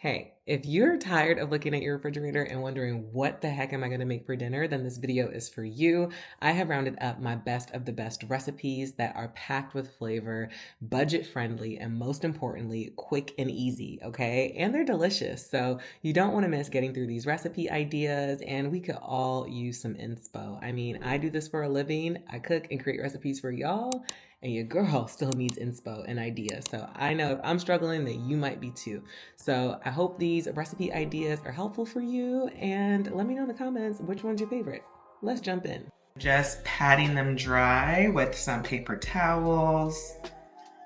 Hey, if you're tired of looking at your refrigerator and wondering what the heck am I going to make for dinner, then this video is for you. I have rounded up my best of the best recipes that are packed with flavor, budget friendly, and most importantly, quick and easy, okay? And they're delicious. So you don't want to miss getting through these recipe ideas, and we could all use some inspo. I mean, I do this for a living. I cook and create recipes for y'all, and your girl still needs inspo and ideas. So I know if I'm struggling, that you might be too. So I hope these recipe ideas are helpful for you, and let me know in the comments which one's your favorite. Let's jump in. Just patting them dry with some paper towels.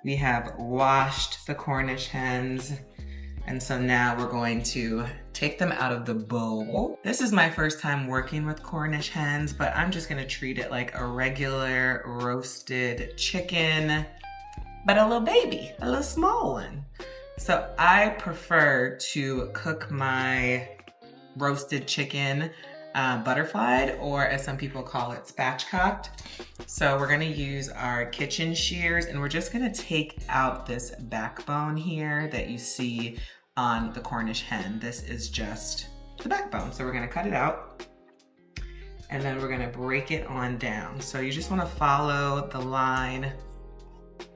We have washed the Cornish hens, and so now we're going to take them out of the bowl. This is my first time working with Cornish hens, but I'm just gonna treat it like a regular roasted chicken, but a little baby, a little small one. So I prefer to cook my roasted chicken butterflied, or as some people call it, spatchcocked. So we're gonna use our kitchen shears, and we're just gonna take out this backbone here that you see on the Cornish hen. This is just the backbone. So we're gonna cut it out, and then we're gonna break it on down. So you just wanna follow the line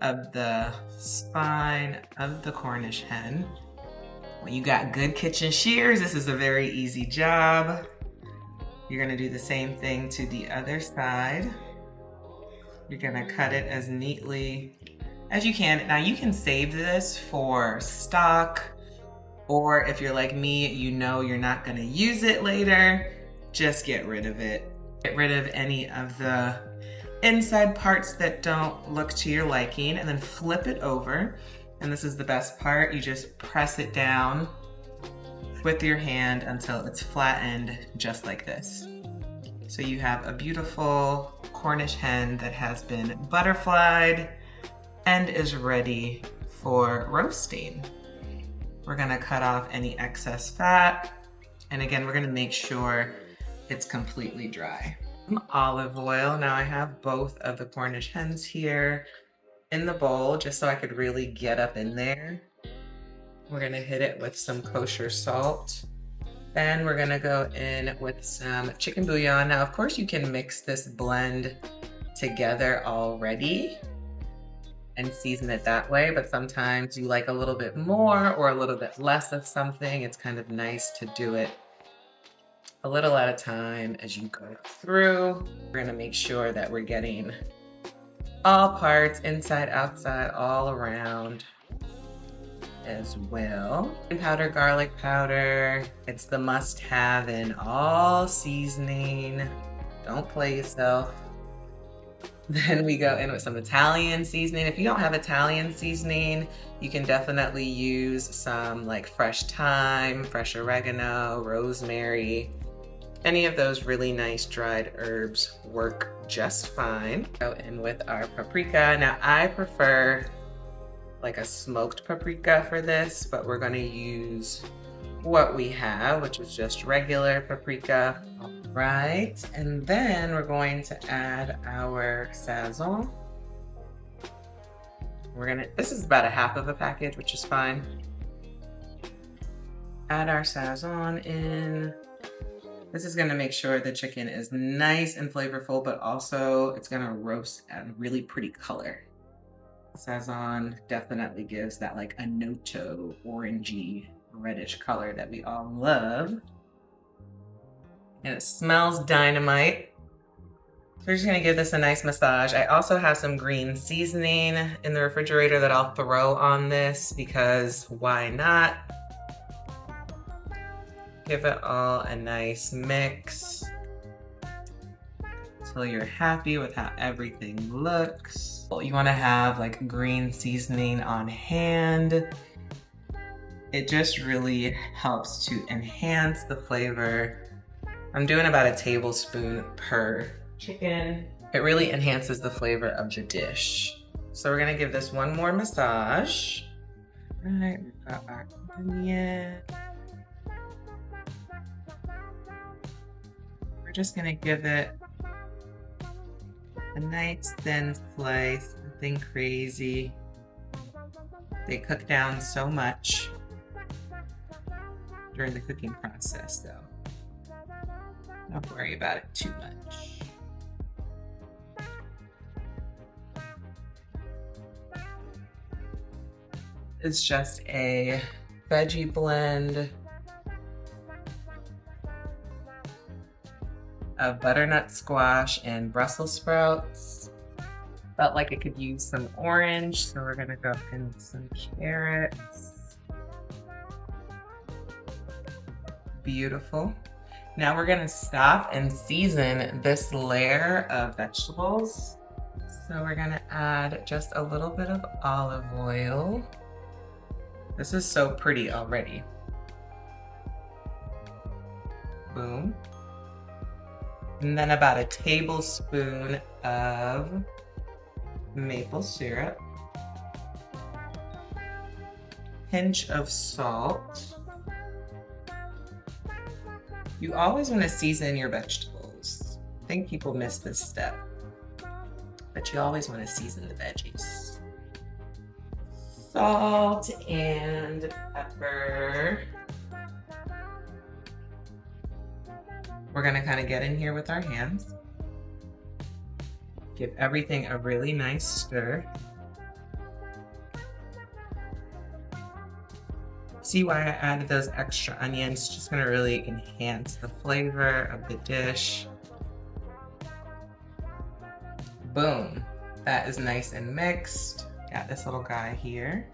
of the spine of the Cornish hen. When you got good kitchen shears, this is a very easy job. You're gonna do the same thing to the other side. You're gonna cut it as neatly as you can. Now you can save this for stock, or if you're like me, you know you're not gonna use it later, just get rid of it. Get rid of any of the inside parts that don't look to your liking, and then flip it over. And this is the best part. You just press it down with your hand until it's flattened just like this. So you have a beautiful Cornish hen that has been butterflied and is ready for roasting. We're gonna cut off any excess fat. And again, we're gonna make sure it's completely dry. Olive oil. Now I have both of the Cornish hens here in the bowl just so I could really get up in there. We're gonna hit it with some kosher salt. Then we're gonna go in with some chicken bouillon. Now, of course, you can mix this blend together already and season it that way, but sometimes you like a little bit more or a little bit less of something. It's kind of nice to do it a little at a time as you go through. We're gonna make sure that we're getting all parts, inside, outside, all around as well. Powder, garlic powder. It's the must-have in all seasoning. Don't play yourself. Then we go in with some Italian seasoning. If you don't have Italian seasoning, you can definitely use some like fresh thyme, fresh oregano, rosemary. Any of those really nice dried herbs work just fine. Go in with our paprika. Now I prefer like a smoked paprika for this, but we're gonna use what we have, which is just regular paprika. All right, and then we're going to add our sazon. This is about a half of a package, which is fine. Add our sazon in. This is gonna make sure the chicken is nice and flavorful, but also it's gonna roast at a really pretty color. Sazon definitely gives that like a noto, orangey, reddish color that we all love. And it smells dynamite. So we're just gonna give this a nice massage. I also have some green seasoning in the refrigerator that I'll throw on this because why not? Give it all a nice mix until you're happy with how everything looks. You wanna have like green seasoning on hand. It just really helps to enhance the flavor. I'm doing about a tablespoon per chicken. It really enhances the flavor of the dish. So we're gonna give this one more massage. All right, we've got our onion. We're just gonna give it a nice thin slice, nothing crazy. They cook down so much. during the cooking process, though. Don't worry about it too much. It's just a veggie blend of butternut squash and Brussels sprouts. Felt like it could use some orange, so we're gonna go in with some carrots. Beautiful. Now we're gonna stop and season this layer of vegetables. So we're gonna add just a little bit of olive oil. This is so pretty already. Boom. And then about a tablespoon of maple syrup. Pinch of salt. You always want to season your vegetables. I think people miss this step, but you always want to season the veggies. Salt and pepper. We're gonna kind of get in here with our hands. Give everything a really nice stir. See why I added those extra onions? Just gonna really enhance the flavor of the dish. Boom, that is nice and mixed. Got this little guy here.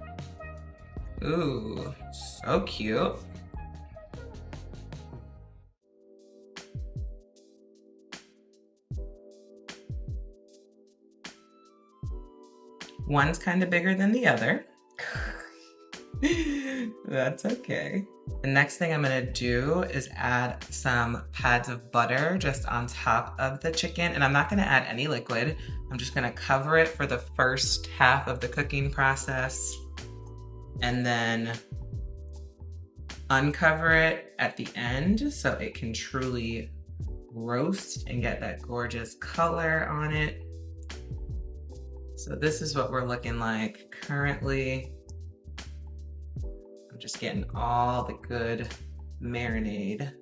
Ooh, so cute. One's kind of bigger than the other. That's okay. The next thing I'm gonna do is add some pads of butter just on top of the chicken. And I'm not gonna add any liquid. I'm just gonna cover it for the first half of the cooking process and then uncover it at the end so it can truly roast and get that gorgeous color on it. So this is what we're looking like currently. I'm just getting all the good marinade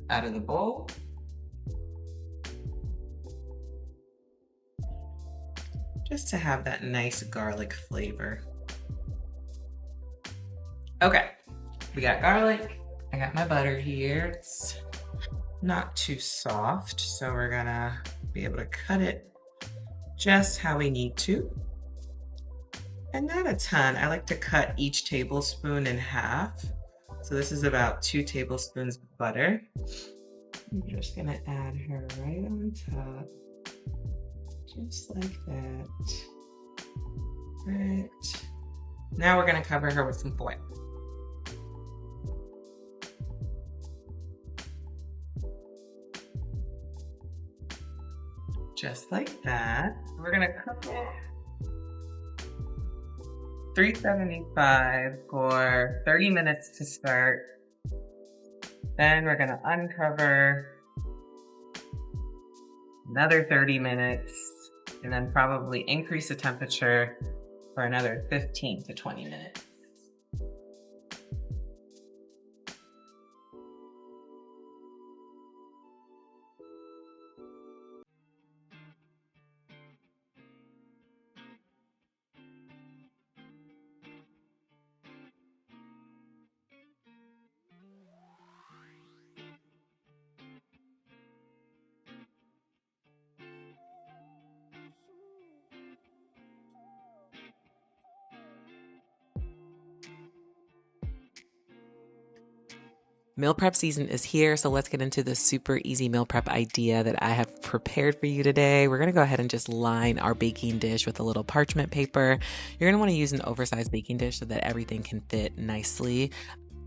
out of the bowl. Just to have that nice garlic flavor. Okay, we got garlic. I got my butter here. It's not too soft, so we're gonna be able to cut it just how we need to. And not a ton. I like to cut each tablespoon in half. So this is about 2 tablespoons of butter. I'm just gonna add her right on top. Just like that. Right. Now we're gonna cover her with some foil. Just like that. We're gonna cook it 375 for 30 minutes to start. Then we're gonna uncover another 30 minutes and then probably increase the temperature for another 15 to 20 minutes. Meal prep season is here, so let's get into the super easy meal prep idea that I have prepared for you today. We're going to go ahead and just line our baking dish with a little parchment paper. You're going to want to use an oversized baking dish so that everything can fit nicely.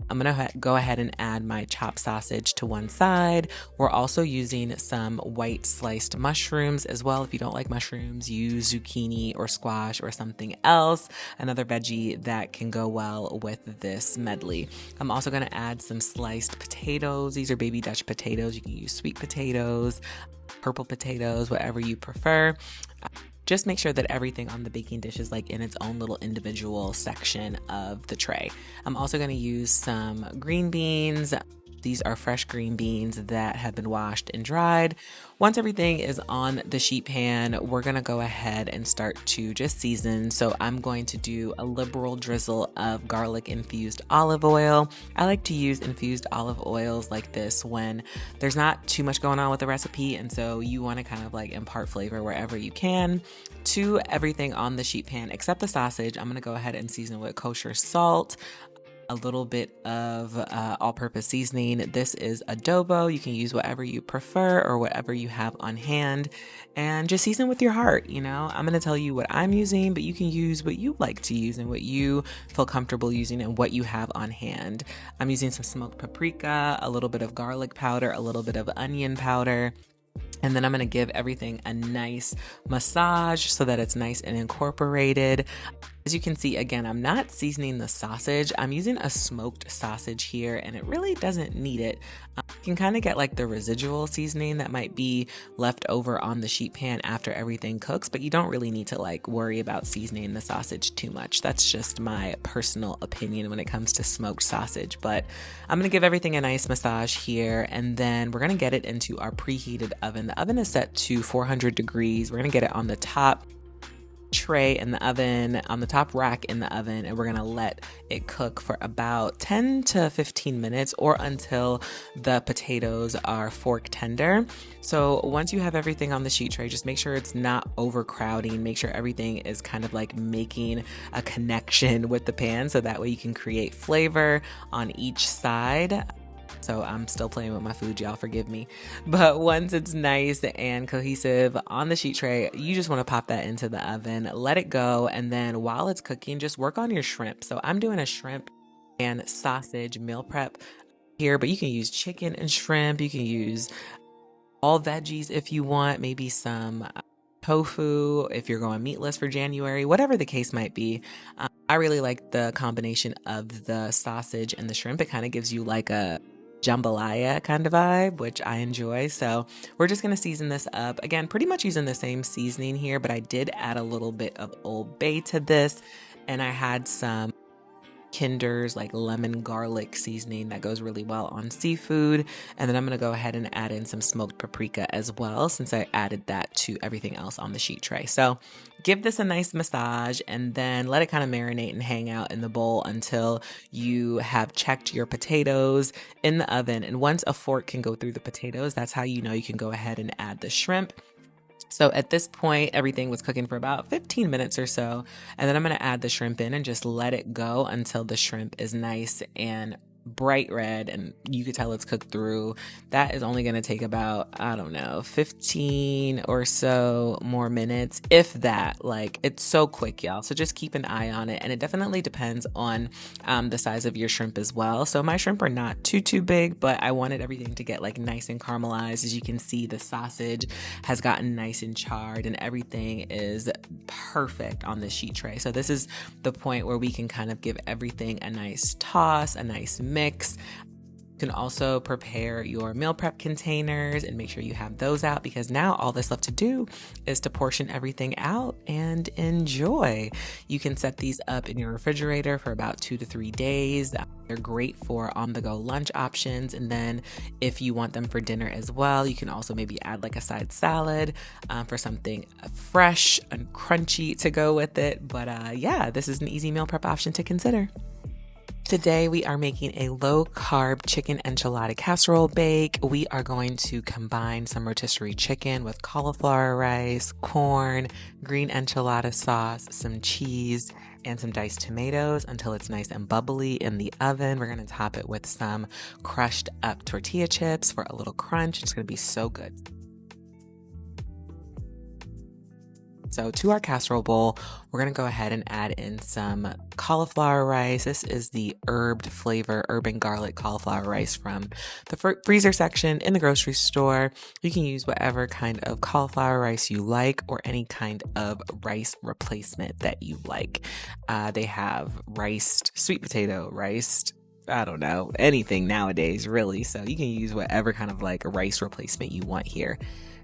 I'm going to go ahead and add my chopped sausage to one side. We're also using some white sliced mushrooms as well. If you don't like mushrooms, use zucchini or squash or something else, another veggie that can go well with this medley. I'm also going to add some sliced potatoes. These are baby Dutch potatoes. You can use sweet potatoes, purple potatoes, whatever you prefer. just make sure that everything on the baking dish is like in its own little individual section of the tray. I'm also going to use some green beans. These are fresh green beans that have been washed and dried. Once everything is on the sheet pan, we're gonna go ahead and start to just season. So I'm going to do a liberal drizzle of garlic infused olive oil. I like to use infused olive oils like this when there's not too much going on with the recipe, and so you wanna kind of like impart flavor wherever you can to everything on the sheet pan except the sausage. I'm gonna go ahead and season with kosher salt, a little bit of all-purpose seasoning. This is adobo. You can use whatever you prefer or whatever you have on hand, and just season with your heart. You know, I'm going to tell you what I'm using, but you can use what you like to use and what you feel comfortable using and what you have on hand. I'm using some smoked paprika, a little bit of garlic powder, a little bit of onion powder. And then I'm going to give everything a nice massage so that it's nice and incorporated. As you can see, again, I'm not seasoning the sausage. I'm using a smoked sausage here, and it really doesn't need it. You can kind of get like the residual seasoning that might be left over on the sheet pan after everything cooks, but you don't really need to like worry about seasoning the sausage too much. That's just my personal opinion when it comes to smoked sausage. But I'm going to give everything a nice massage here, and then we're going to get it into our preheated oven. The oven is set to 400 degrees. We're going to get it on the top tray in the oven, on the top rack in the oven, and we're gonna let it cook for about 10 to 15 minutes or until the potatoes are fork tender. So once you have everything on the sheet tray, just make sure it's not overcrowding. Make sure everything is kind of like making a connection with the pan, so that way you can create flavor on each side. So I'm still playing with my food, y'all, forgive me. But once it's nice and cohesive on the sheet tray, you just want to pop that into the oven, let it go, and then while it's cooking, just work on your shrimp. So I'm doing a shrimp and sausage meal prep here, but you can use chicken and shrimp. You can use all veggies if you want, maybe some tofu if you're going meatless for January, whatever the case might be. I really like the combination of the sausage and the shrimp. It kind of gives you like a jambalaya kind of vibe, which I enjoy. So we're just going to season this up. Again, pretty much using the same seasoning here, but I did add a little bit of Old Bay to this, and I had some Kinder's like lemon garlic seasoning that goes really well on seafood. And then I'm going to go ahead and add in some smoked paprika as well, since I added that to everything else on the sheet tray. So give this a nice massage and then let it kind of marinate and hang out in the bowl until you have checked your potatoes in the oven. And once a fork can go through the potatoes, that's how you know you can go ahead and add the shrimp. So at this point, everything was cooking for about 15 minutes or so. And then I'm going to add the shrimp in and just let it go until the shrimp is nice and bright red and you could tell it's cooked through. That is only going to take about, I don't know, 15 or so more minutes, if that. Like, it's so quick, y'all. So just keep an eye on it. And it definitely depends on the size of your shrimp as well. So my shrimp are not too big, but I wanted everything to get like nice and caramelized. As you can see, the sausage has gotten nice and charred and everything is perfect on the sheet tray. So this is the point where we can kind of give everything a nice toss, a nice mix. You can also prepare your meal prep containers and make sure you have those out, because now all that's left to do is to portion everything out and enjoy. You can set these up in your refrigerator for about 2 to 3 days. They're great for on-the-go lunch options. And then if you want them for dinner as well, you can also maybe add like a side salad for something fresh and crunchy to go with it. But yeah, this is an easy meal prep option to consider. Today we are making a low-carb chicken enchilada casserole bake. We are going to combine some rotisserie chicken with cauliflower rice, corn, green enchilada sauce, some cheese, and some diced tomatoes until it's nice and bubbly in the oven. We're going to top it with some crushed up tortilla chips for a little crunch. It's going to be so good. So to our casserole bowl, we're going to go ahead and add in some cauliflower rice. This is the herb and garlic cauliflower rice from the freezer section in the grocery store. You can use whatever kind of cauliflower rice you like or any kind of rice replacement that you like. They have riced sweet potato, riced I don't know, anything nowadays, really. So you can use whatever kind of like rice replacement you want here.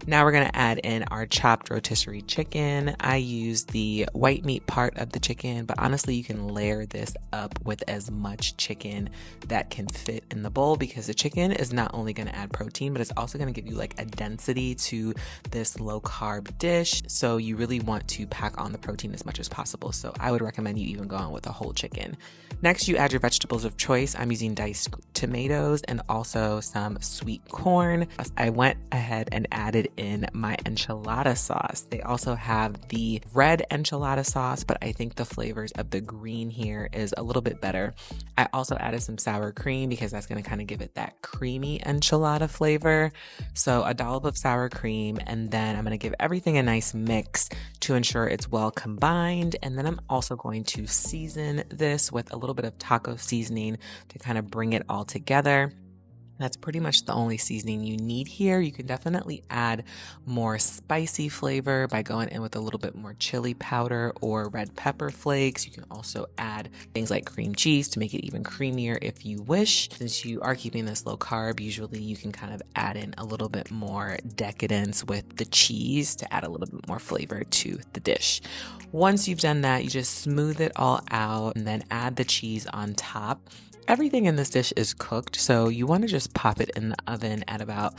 Now we're going to add in our chopped rotisserie chicken. I use the white meat part of the chicken, but honestly, you can layer this up with as much chicken that can fit in the bowl, because the chicken is not only going to add protein, but it's also going to give you like a density to this low carb dish. So you really want to pack on the protein as much as possible. So I would recommend you even go on with a whole chicken. Next, you add your vegetables of choice. I'm using diced tomatoes and also some sweet corn. I went ahead and added in my enchilada sauce. They also have the red enchilada sauce, but I think the flavors of the green here is a little bit better. I also added some sour cream because that's going to kind of give it that creamy enchilada flavor. So a dollop of sour cream, and then I'm going to give everything a nice mix to ensure it's well combined. And then I'm also going to season this with a little bit of taco seasoning to kind of bring it all together. That's pretty much the only seasoning you need here. You can definitely add more spicy flavor by going in with a little bit more chili powder or red pepper flakes. You can also add things like cream cheese to make it even creamier if you wish. Since you are keeping this low carb, usually you can kind of add in a little bit more decadence with the cheese to add a little bit more flavor to the dish. Once you've done that, you just smooth it all out and then add the cheese on top. Everything in this dish is cooked, so you want to just pop it in the oven at about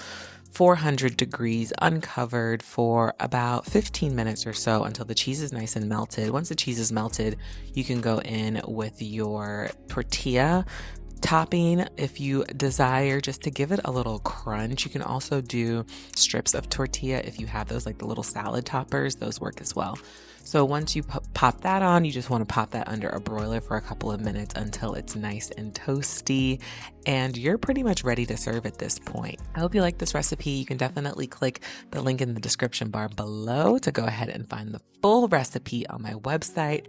400 degrees uncovered for about 15 minutes or so until the cheese is nice and melted. Once the cheese is melted, you can go in with your tortilla topping if you desire, just to give it a little crunch. You can also do strips of tortilla if you have those, like the little salad toppers. Those work as well. So once you pop that on, you just want to pop that under a broiler for a couple of minutes until it's nice and toasty, and you're pretty much ready to serve at this point. I hope you like this recipe. You can definitely click the link in the description bar below to go ahead and find the full recipe on my website.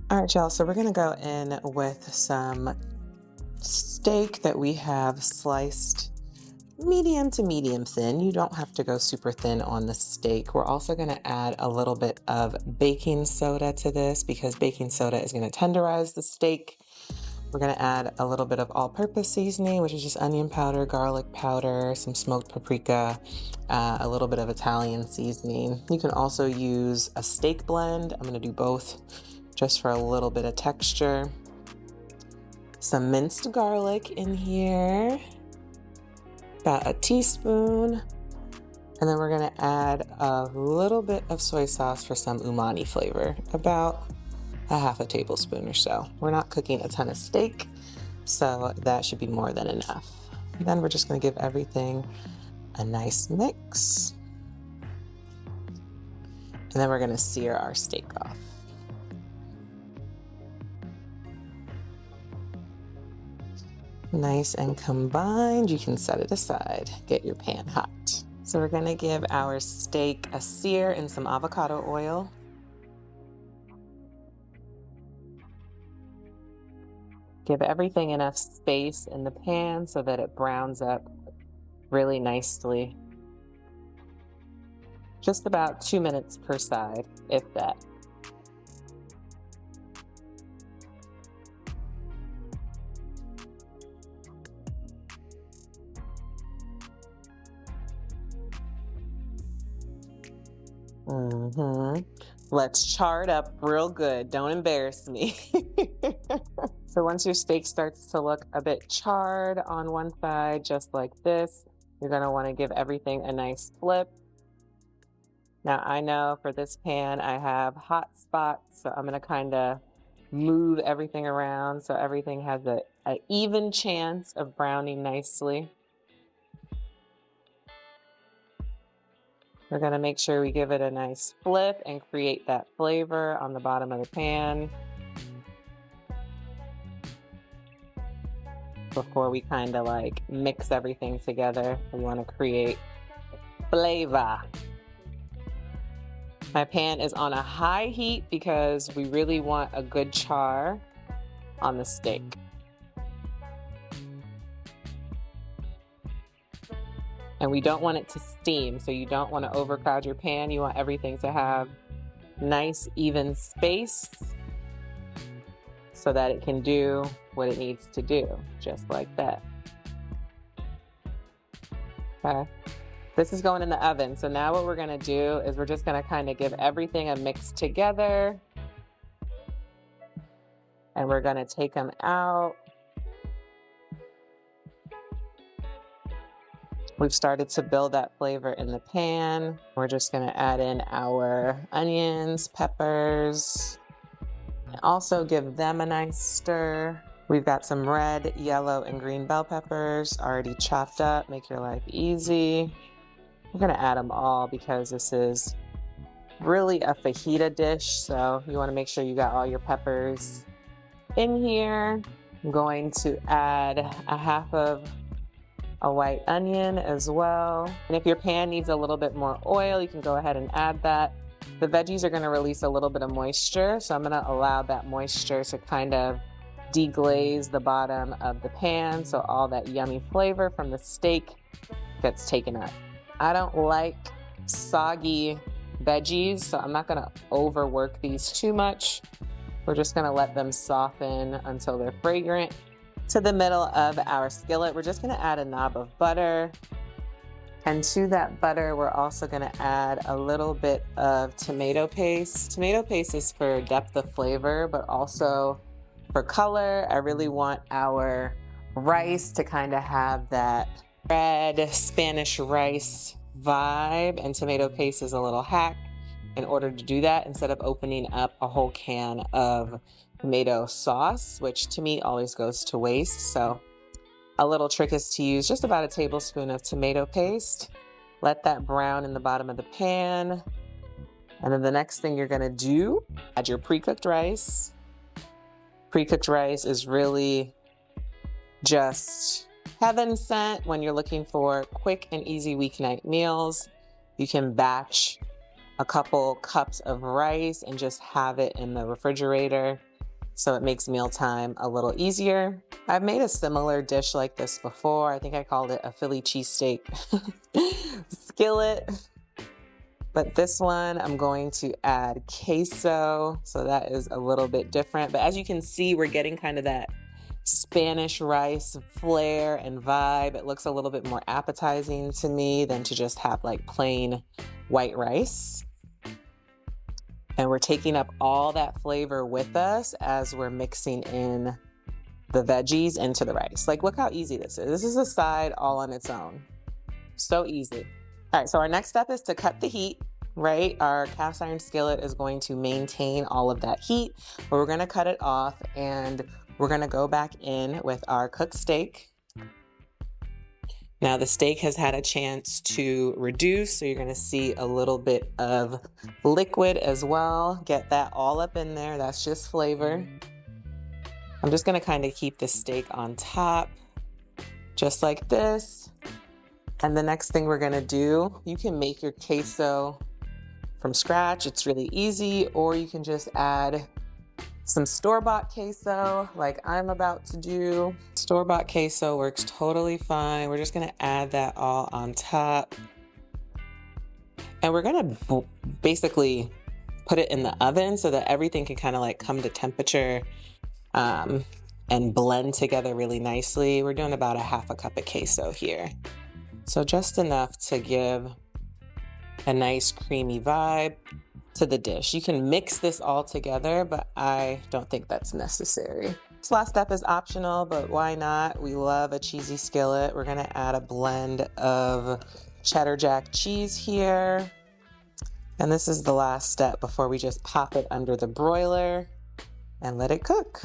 All right, y'all, so we're gonna go in with some steak that we have sliced medium to medium thin. You don't have to go super thin on the steak. We're also going to add a little bit of baking soda to this because baking soda is going to tenderize the steak. We're going to add a little bit of all-purpose seasoning, which is just onion powder, garlic powder, some smoked paprika, a little bit of Italian seasoning. You can also use a steak blend. I'm going to do both just for a little bit of texture. Some minced garlic in here. About a teaspoon, and then we're going to add a little bit of soy sauce for some umami flavor, about a half a tablespoon or so. We're not cooking a ton of steak, so that should be more than enough. And then we're just going to give everything a nice mix, and then we're going to sear our steak off. Nice and combined, you can set it aside. Get your pan hot. So we're gonna give our steak a sear in some avocado oil. Give everything enough space in the pan so that it browns up really nicely. Just about 2 minutes per side, if that. Let's char it up real good. Don't embarrass me. So once your steak starts to look a bit charred on one side, just like this, you're going to want to give everything a nice flip. Now I know for this pan I have hot spots, so I'm going to kind of move everything around so everything has an even chance of browning nicely. We're going to make sure we give it a nice flip and create that flavor on the bottom of the pan before we kind of like mix everything together. We want to create flavor. My pan is on a high heat because we really want a good char on the steak. And we don't want it to steam, so you don't want to overcrowd your pan. You want everything to have nice, even space. so that it can do what it needs to do, just like that. Okay. This is going in the oven. So now what we're gonna do is we're just gonna kind of give everything a mix together. And we're gonna take them out. We've started to build that flavor in the pan. We're just gonna add in our onions, peppers, and also give them a nice stir. We've got some red, yellow, and green bell peppers already chopped up. Make your life easy. I'm gonna add them all because this is really a fajita dish, so you wanna make sure you got all your peppers in here. I'm going to add a half of a white onion as well. And if your pan needs a little bit more oil, you can go ahead and add that. The veggies are gonna release a little bit of moisture, so I'm gonna allow that moisture to kind of deglaze the bottom of the pan so all that yummy flavor from the steak gets taken up. I don't like soggy veggies, so I'm not gonna overwork these too much. We're just gonna let them soften until they're fragrant. To the middle of our skillet, we're just gonna add a knob of butter. And to that butter, we're also gonna add a little bit of tomato paste. Tomato paste is for depth of flavor, but also for color. I really want our rice to kind of have that red Spanish rice vibe, and tomato paste is a little hack in order to do that instead of opening up a whole can of tomato sauce, which to me always goes to waste. So a little trick is to use just about a tablespoon of tomato paste. Let that brown in the bottom of the pan. And then the next thing you're gonna do, add your pre-cooked rice. Pre-cooked rice is really just heaven sent when you're looking for quick and easy weeknight meals. You can batch a couple cups of rice and just have it in the refrigerator, so it makes mealtime a little easier. I've made a similar dish like this before. I think I called it a Philly cheesesteak skillet. But this one, I'm going to add queso, so that is a little bit different. But as you can see, we're getting kind of that Spanish rice flair and vibe. It looks a little bit more appetizing to me than to just have like plain white rice. And we're taking up all that flavor with us as we're mixing in the veggies into the rice. Like, look how easy this is. This is a side all on its own. So easy. All right, so our next step is to cut the heat, right? Our cast iron skillet is going to maintain all of that heat, but we're gonna cut it off and we're gonna go back in with our cooked steak. Now the steak has had a chance to reduce, so you're gonna see a little bit of liquid as well. Get that all up in there, that's just flavor. I'm just gonna kind of keep the steak on top, just like this. And the next thing we're gonna do, you can make your queso from scratch. It's really easy, or you can just add some store-bought queso like I'm about to do. Store-bought queso works totally fine. We're just gonna add that all on top. And we're gonna basically put it in the oven so that everything can kind of like come to temperature and blend together really nicely. We're doing about a half a cup of queso here. So just enough to give a nice creamy vibe to the dish. You can mix this all together, but I don't think that's necessary. This last step is optional, but why not? We love a cheesy skillet. We're gonna add a blend of cheddar jack cheese here. And this is the last step before we just pop it under the broiler and let it cook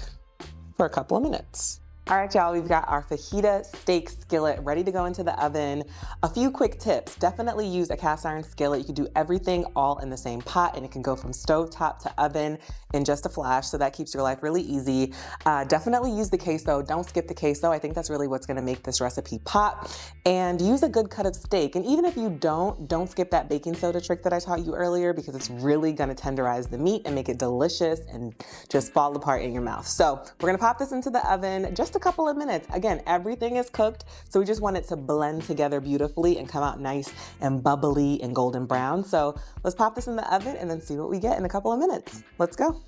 for a couple of minutes. All right, y'all, we've got our fajita steak skillet ready to go into the oven. A few quick tips. Definitely use a cast iron skillet. You can do everything all in the same pot, and it can go from stove top to oven in just a flash, so that keeps your life really easy. Definitely use the queso. Don't skip the queso. I think that's really what's gonna make this recipe pop. And use a good cut of steak. And even if you don't skip that baking soda trick that I taught you earlier, because it's really gonna tenderize the meat and make it delicious and just fall apart in your mouth. So we're gonna pop this into the oven just a couple of minutes. Again, everything is cooked, so we just want it to blend together beautifully and come out nice and bubbly and golden brown. So let's pop this in the oven and then see what we get in a couple of minutes. Let's go.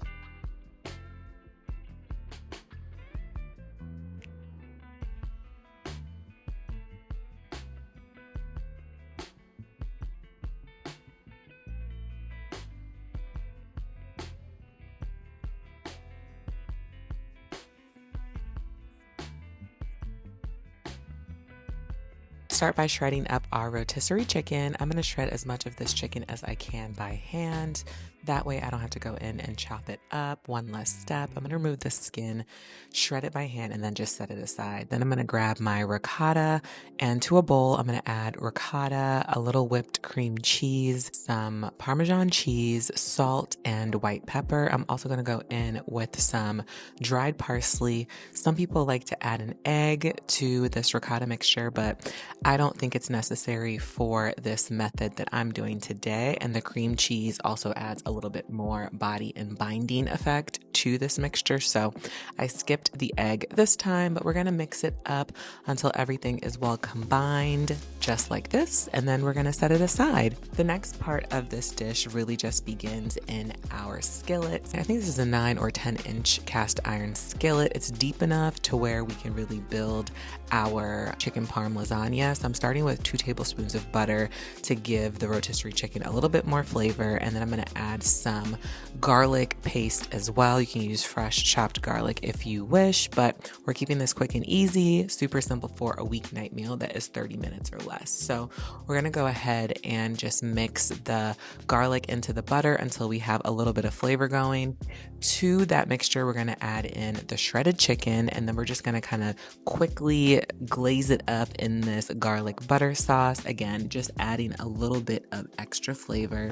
start by shredding up our rotisserie chicken. I'm going to shred as much of this chicken as I can by hand. That way I don't have to go in and chop it up. One less step. I'm going to remove the skin, shred it by hand, and then just set it aside. Then I'm going to grab my ricotta, and to a bowl, I'm going to add ricotta, a little whipped cream cheese, some Parmesan cheese, salt, and white pepper. I'm also going to go in with some dried parsley. Some people like to add an egg to this ricotta mixture, but I don't think it's necessary for this method that I'm doing today. And the cream cheese also adds a little bit more body and binding effect to this mixture. So I skipped the egg this time, but we're going to mix it up until everything is well combined, just like this. And then we're going to set it aside. The next part of this dish really just begins in our skillet. I think this is a 9 or 10 inch cast iron skillet. It's deep enough to where we can really build our chicken parm lasagna. So I'm starting with 2 tablespoons of butter to give the rotisserie chicken a little bit more flavor. And then I'm going to add some garlic paste as well. You can use fresh chopped garlic if you wish, but we're keeping this quick and easy, super simple for a weeknight meal that is 30 minutes or less. So we're going to go ahead and just mix the garlic into the butter until we have a little bit of flavor going. To that mixture, we're going to add in the shredded chicken, and then we're just going to kind of quickly glaze it up in this garlic butter sauce. Again, just adding a little bit of extra flavor.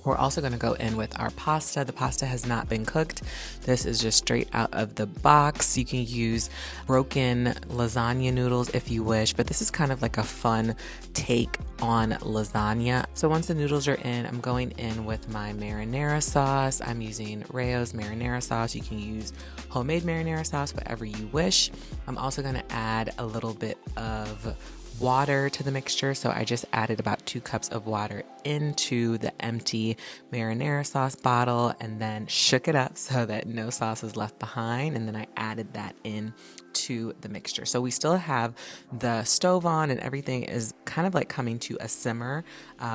We're also going to go in with our pasta. The pasta has not been cooked. This is just straight out of the box. You can use broken lasagna noodles if you wish, but this is kind of like a fun take on lasagna. So once the noodles are in, I'm going in with my marinara sauce. I'm using Rayo's marinara sauce. You can use homemade marinara sauce, whatever you wish. I'm also going to add a little bit of water to the mixture. So I just added about 2 cups of water into the empty marinara sauce bottle and then shook it up so that no sauce was left behind. And then I added that in to the mixture. So we still have the stove on and everything is kind of like coming to a simmer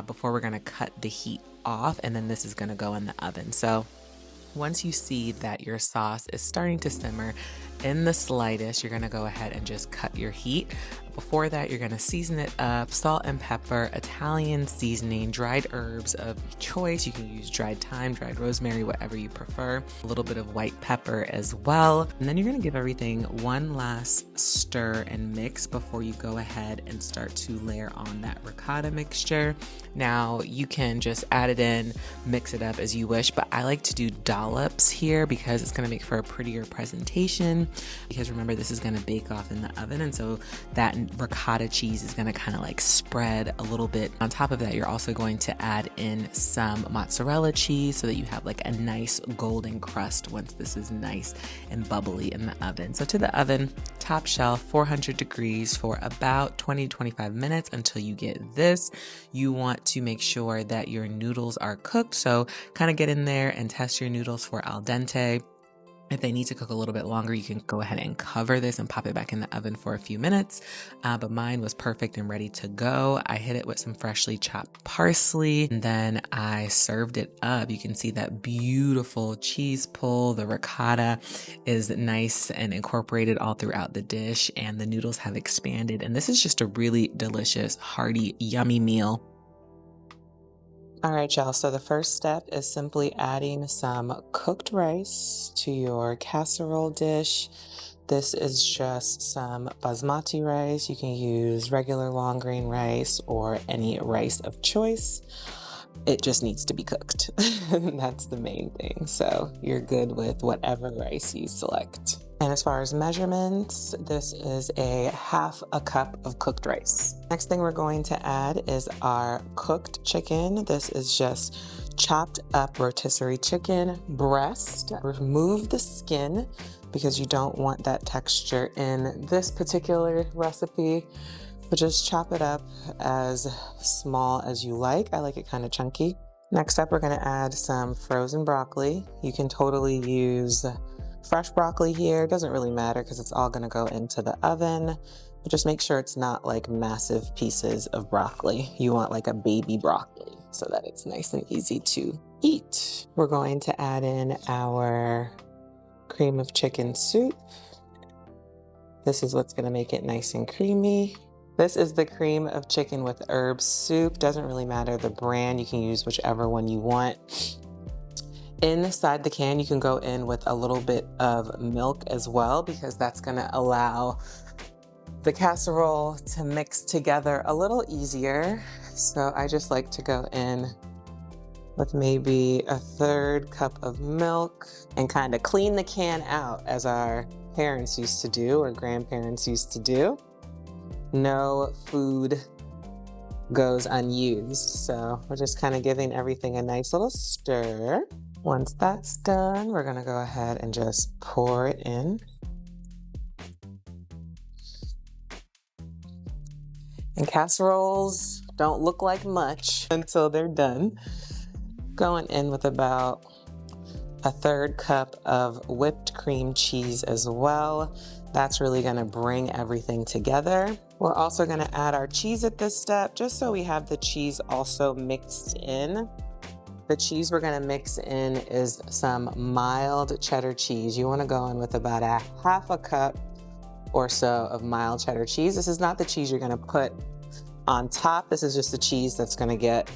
before we're going to cut the heat off. And then this is going to go in the oven. So once you see that your sauce is starting to simmer in the slightest, you're going to go ahead and just cut your heat. Before that, you're going to season it up, salt and pepper, Italian seasoning, dried herbs of choice. You can use dried thyme, dried rosemary, whatever you prefer. A little bit of white pepper as well. And then you're going to give everything one last stir and mix before you go ahead and start to layer on that ricotta mixture. Now, you can just add it in, mix it up as you wish, but I like to do dollops here because it's going to make for a prettier presentation. Because remember, this is going to bake off in the oven, and so that ricotta cheese is going to kind of like spread a little bit. On top of that, you're also going to add in some mozzarella cheese so that you have like a nice golden crust once this is nice and bubbly in the oven. So to the oven, top shelf, 400 degrees for about 20 to 25 minutes until you get this. You want to make sure that your noodles are cooked. So kind of get in there and test your noodles for al dente. If they need to cook a little bit longer, you can go ahead and cover this and pop it back in the oven for a few minutes. But mine was perfect and ready to go. I hit it with some freshly chopped parsley, and then I served it up. You can see that beautiful cheese pull. The ricotta is nice and incorporated all throughout the dish, and the noodles have expanded. And this is just a really delicious, hearty, yummy meal. All right, y'all. So the first step is simply adding some cooked rice to your casserole dish. This is just some basmati rice. You can use regular long grain rice or any rice of choice. It just needs to be cooked. That's the main thing. So you're good with whatever rice you select. And as far as measurements, this is a half a cup of cooked rice. Next thing we're going to add is our cooked chicken. This is just chopped up rotisserie chicken breast. Remove the skin because you don't want that texture in this particular recipe. But just chop it up as small as you like. I like it kind of chunky. Next up, we're going to add some frozen broccoli. You can totally use fresh broccoli here. It doesn't really matter because it's all going to go into the oven. But just make sure it's not like massive pieces of broccoli. You want like a baby broccoli so that it's nice and easy to eat. We're going to add in our cream of chicken soup. This is what's going to make it nice and creamy. This is the cream of chicken with herb soup. Doesn't really matter the brand. You can use whichever one you want. Inside the can, you can go in with a little bit of milk as well, because that's gonna allow the casserole to mix together a little easier. So I just like to go in with maybe a 1/3 cup of milk and kind of clean the can out as our parents used to do or grandparents used to do. No food goes unused. So we're just kind of giving everything a nice little stir. Once that's done, we're gonna go ahead and just pour it in. And casseroles don't look like much until they're done. Going in with about a 1/3 cup of whipped cream cheese as well. That's really gonna bring everything together. We're also gonna add our cheese at this step, just so we have the cheese also mixed in. The cheese we're gonna mix in is some mild cheddar cheese. You wanna go in with about a 1/2 cup or so of mild cheddar cheese. This is not the cheese you're gonna put on top. This is just the cheese that's gonna get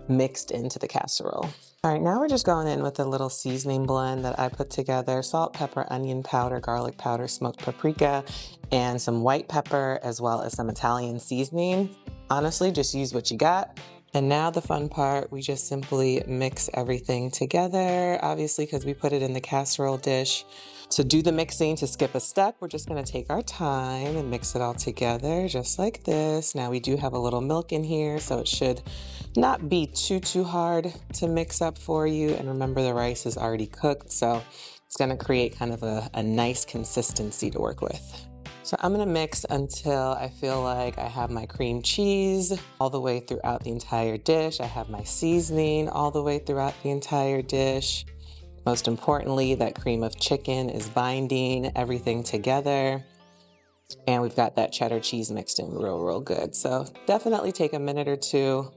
mixed into the casserole. All right, now we're just going in with a little seasoning blend that I put together: salt, pepper, onion powder, garlic powder, smoked paprika, and some white pepper, as well as some Italian seasoning. Honestly, just use what you got. And now the fun part, we just simply mix everything together, obviously, because we put it in the casserole dish. To do the mixing, to skip a step, we're just gonna take our time and mix it all together, just like this. Now we do have a little milk in here, so it should not be too hard to mix up for you. And remember, the rice is already cooked, so it's gonna create kind of a nice consistency to work with. So I'm gonna mix until I feel like I have my cream cheese all the way throughout the entire dish. I have my seasoning all the way throughout the entire dish. Most importantly, that cream of chicken is binding everything together. And we've got that cheddar cheese mixed in real good. So definitely take a minute or two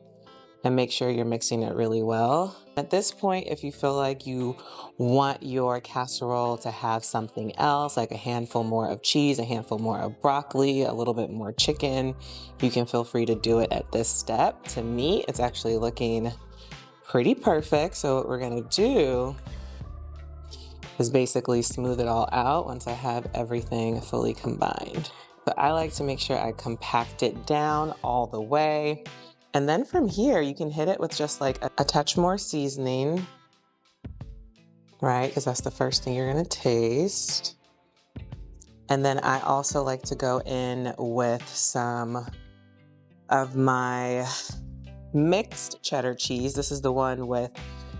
and make sure you're mixing it really well. At this point, if you feel like you want your casserole to have something else, like a handful more of cheese, a handful more of broccoli, a little bit more chicken, you can feel free to do it at this step. To me, it's actually looking pretty perfect. So what we're gonna do is basically smooth it all out once I have everything fully combined. But I like to make sure I compact it down all the way. And then from here, you can hit it with just like a touch more seasoning, right? Because that's the first thing you're gonna taste. And then I also like to go in with some of my mixed cheddar cheese. This is the one with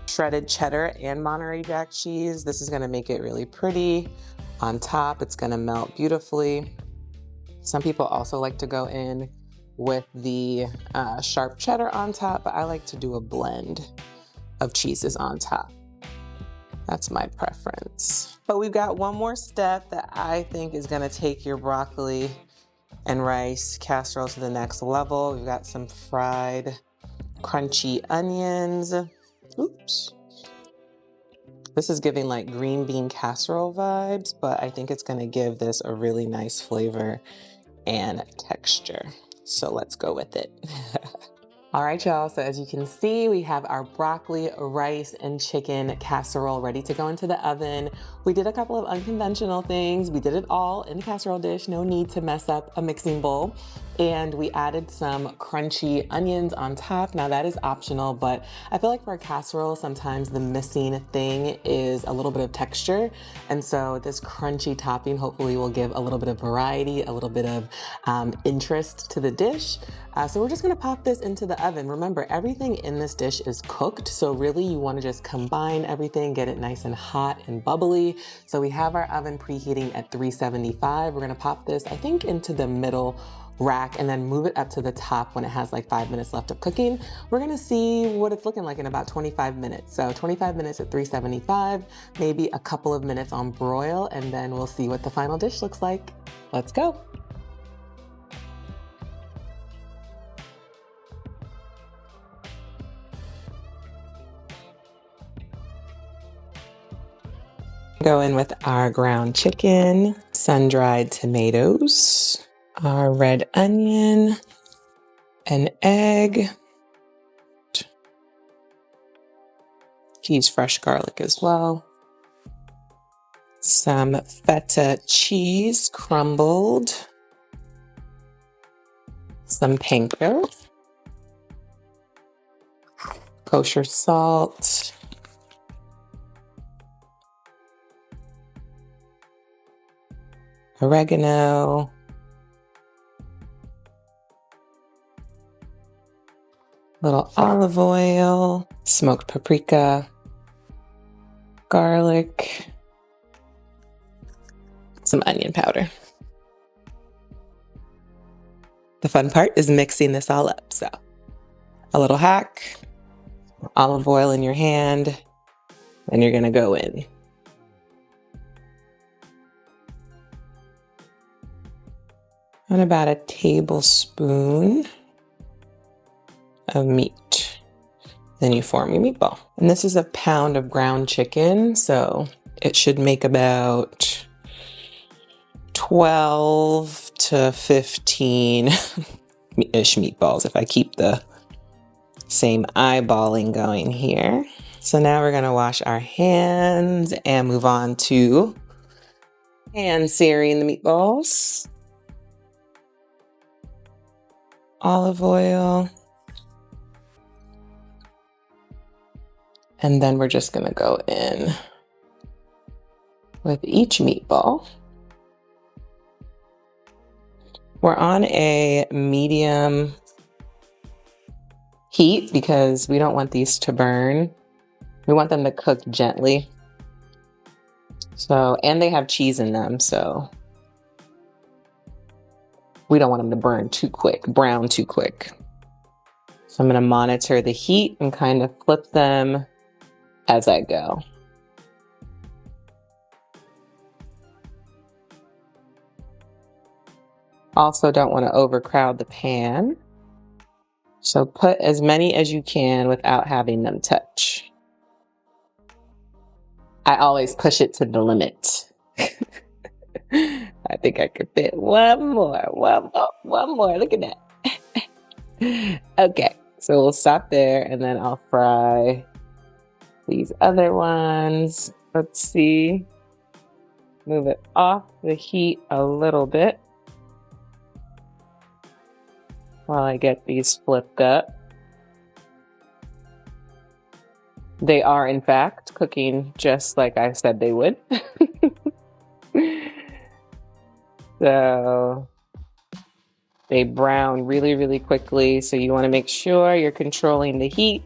shredded cheddar and Monterey Jack cheese. This is gonna make it really pretty on top. It's gonna melt beautifully. Some people also like to go in with the sharp cheddar on top, but I like to do a blend of cheeses on top. That's my preference. But we've got one more step that I think is gonna take your broccoli and rice casserole to the next level. We've got some fried crunchy onions. Oops. This is giving like green bean casserole vibes, but I think it's gonna give this a really nice flavor and texture. So let's go with it. All right, y'all, so as you can see, we have our broccoli, rice, and chicken casserole ready to go into the oven. We did a couple of unconventional things. We did it all in a casserole dish, no need to mess up a mixing bowl. And we added some crunchy onions on top. Now that is optional, but I feel like for a casserole, sometimes the missing thing is a little bit of texture. And so this crunchy topping hopefully will give a little bit of variety, a little bit of interest to the dish. So we're just gonna pop this into the oven. Remember, everything in this dish is cooked, so really you wanna just combine everything, get it nice and hot and bubbly. So we have our oven preheating at 375. We're gonna pop this, I think, into the middle rack and then move it up to the top when it has like 5 minutes left of cooking. We're gonna see what it's looking like in about 25 minutes. So 25 minutes at 375, maybe a couple of minutes on broil, and then we'll see what the final dish looks like. Let's go. Go in with our ground chicken, sun-dried tomatoes, our red onion, an egg, use fresh garlic as well, some feta cheese crumbled, some panko, kosher salt, oregano, little olive oil, smoked paprika, garlic, some onion powder. The fun part is mixing this all up. So a little hack, olive oil in your hand, and you're gonna go in. And about a tablespoon of meat. Then you form your meatball. And this is a pound of ground chicken, so it should make about 12 to 15-ish meatballs if I keep the same eyeballing going here. So now we're gonna wash our hands and move on to hand searing the meatballs. Olive oil. And then we're just gonna go in with each meatball. We're on a medium heat because we don't want these to burn. We want them to cook gently. So, and they have cheese in them, so we don't want them to burn too quick, brown too quick. So I'm gonna monitor the heat and kind of flip them as I go. Also don't want to overcrowd the pan. So put as many as you can without having them touch. I always push it to the limit. I think I could fit one more. Look at that. Okay, so we'll stop there and then I'll fry these other ones. Let's see. Move it off the heat a little bit while I get these flipped up. They are, in fact, cooking just like I said they would. So they brown really, really quickly. So you want to make sure you're controlling the heat,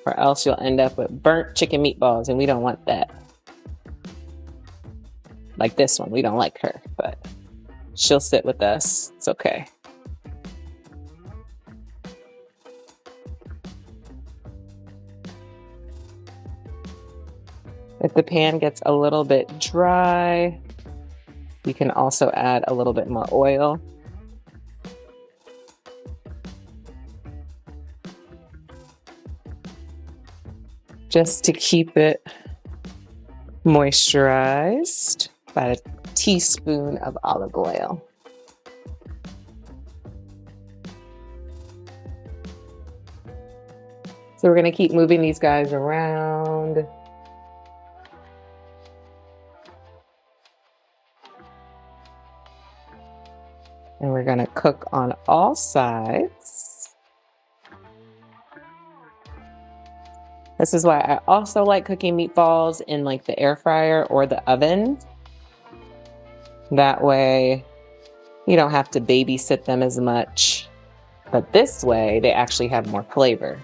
or else you'll end up with burnt chicken meatballs, and we don't want that. Like this one, we don't like her, but she'll sit with us. It's okay. If the pan gets a little bit dry, you can also add a little bit more oil. Just to keep it moisturized, about a teaspoon of olive oil. So we're going to keep moving these guys around. And we're going to cook on all sides. This is why I also like cooking meatballs in like the air fryer or the oven. That way you don't have to babysit them as much. But this way they actually have more flavor,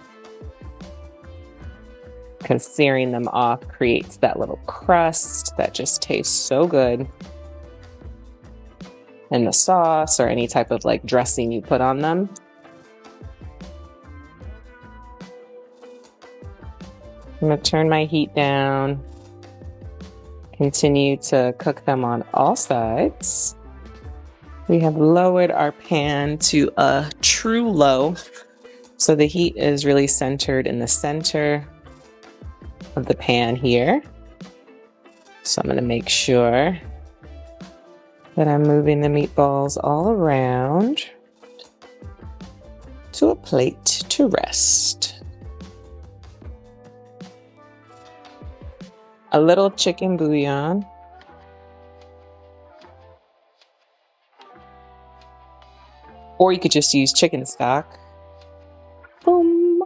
because searing them off creates that little crust that just tastes so good. And the sauce or any type of like dressing you put on them. I'm gonna turn my heat down. Continue to cook them on all sides. We have lowered our pan to a true low. So the heat is really centered in the center of the pan here. So I'm gonna make sure Then I'm moving the meatballs all around to a plate to rest. A little chicken bouillon. Or you could just use chicken stock. Boom.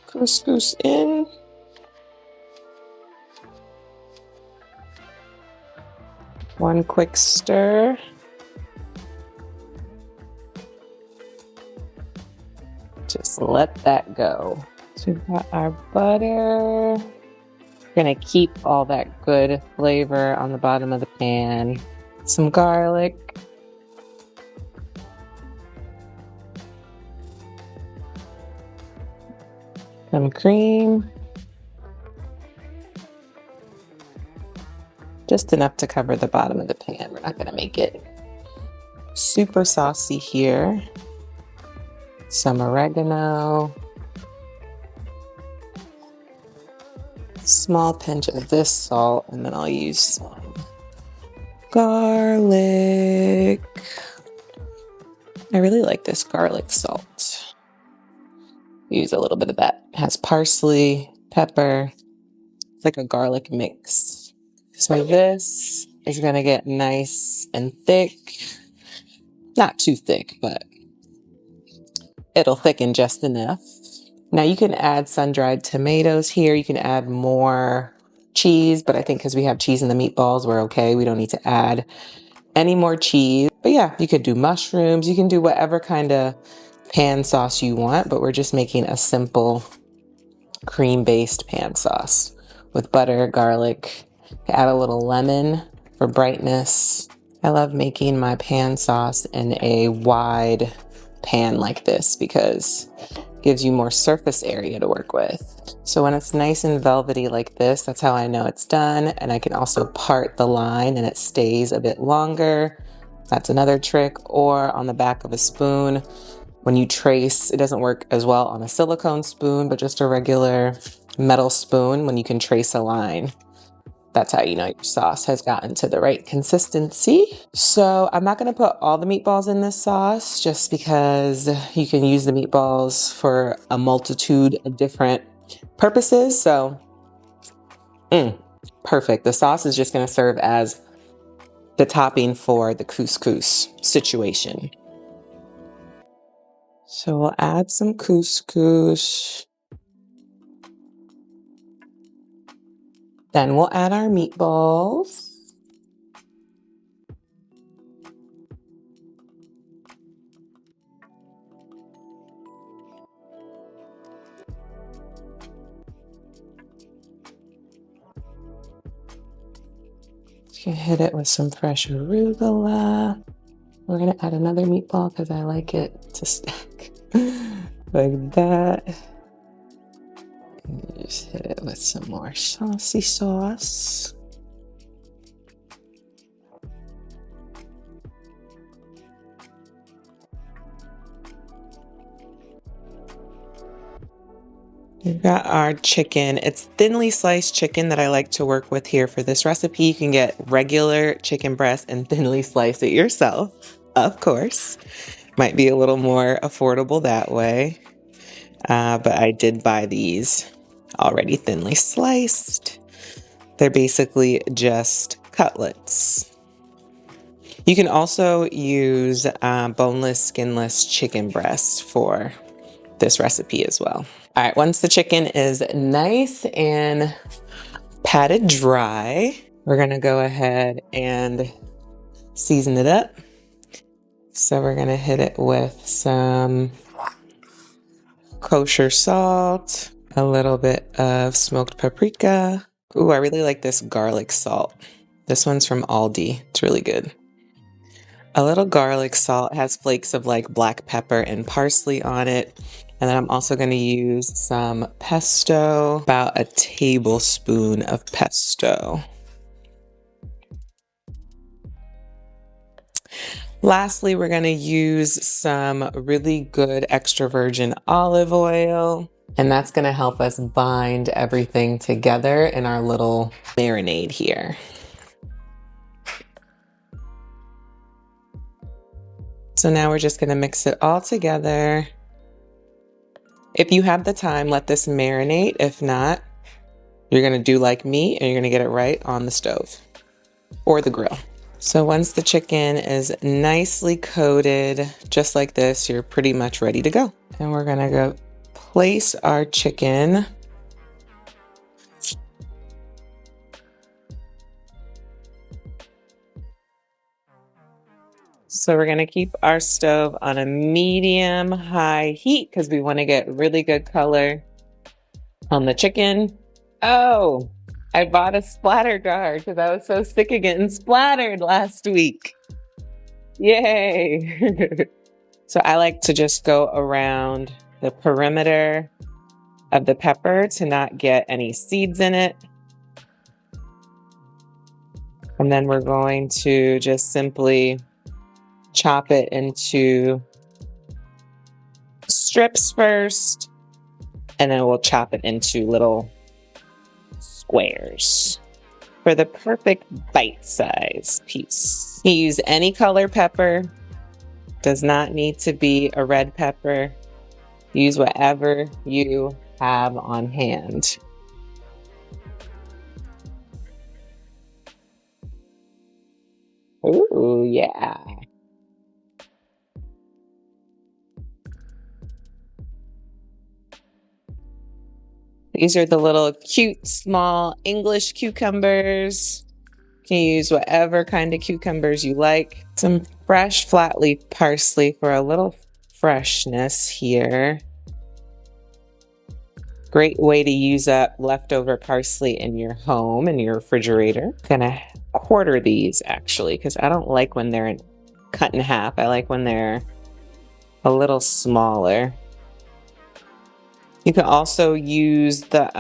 Couscous in. One quick stir. Just let that go. So we've got our butter. We're gonna keep all that good flavor on the bottom of the pan. Some garlic. Some cream. Just enough to cover the bottom of the pan. We're not gonna make it super saucy here. Some oregano. Small pinch of this salt, and then I'll use some garlic. I really like this garlic salt. Use a little bit of that. It has parsley, pepper. It's like a garlic mix. So this is gonna get nice and thick. Not too thick, but it'll thicken just enough. Now you can add sun-dried tomatoes here. You can add more cheese, but I think because we have cheese in the meatballs, we're okay. We don't need to add any more cheese. But yeah, you could do mushrooms. You can do whatever kind of pan sauce you want, but we're just making a simple cream-based pan sauce with butter, garlic. Add a little lemon for brightness. I love making my pan sauce in a wide pan like this because it gives you more surface area to work with. So when it's nice and velvety like this, that's how I know it's done. And I can also part the line and it stays a bit longer. That's another trick. Or on the back of a spoon, when you trace, it doesn't work as well on a silicone spoon, but just a regular metal spoon, when you can trace a line. That's how you know your sauce has gotten to the right consistency. So I'm not gonna put all the meatballs in this sauce just because you can use the meatballs for a multitude of different purposes. So, perfect. The sauce is just gonna serve as the topping for the couscous situation. So we'll add some couscous. Then we'll add our meatballs. You can hit it with some fresh arugula. We're gonna add another meatball because I like it to stack like that. And just hit it with some more saucy sauce. We've got our chicken. It's thinly sliced chicken that I like to work with here for this recipe. You can get regular chicken breast and thinly slice it yourself, of course. Might be a little more affordable that way. But I did buy these already thinly sliced. They're basically just cutlets. You can also use boneless, skinless chicken breasts for this recipe as well. All right, once the chicken is nice and patted dry, we're gonna go ahead and season it up. So we're gonna hit it with some kosher salt, a little bit of smoked paprika. Ooh, I really like this garlic salt. This one's from Aldi. It's really good. A little garlic salt has flakes of like black pepper and parsley on it. And then I'm also going to use some pesto, about a tablespoon of pesto. Lastly, we're going to use some really good extra virgin olive oil. And that's gonna help us bind everything together in our little marinade here. So now we're just gonna mix it all together. If you have the time, let this marinate. If not, you're gonna do like me and you're gonna get it right on the stove or the grill. So once the chicken is nicely coated, just like this, you're pretty much ready to go. And we're gonna go place our chicken. So we're gonna keep our stove on a medium high heat because we wanna get really good color on the chicken. Oh, I bought a splatter guard because I was so sick of getting splattered last week. Yay. So I like to just go around the perimeter of the pepper to not get any seeds in it. And then we're going to just simply chop it into strips first, and then we'll chop it into little squares for the perfect bite-size piece. You use any color pepper, does not need to be a red pepper. Use whatever you have on hand. Ooh, yeah. These are the little cute, small English cucumbers. You can use whatever kind of cucumbers you like. Some fresh flat leaf parsley for a little freshness here. Great way to use up leftover parsley in your home, in your refrigerator. I'm gonna quarter these actually, because I don't like when they're cut in half. I like when they're a little smaller. You can also use the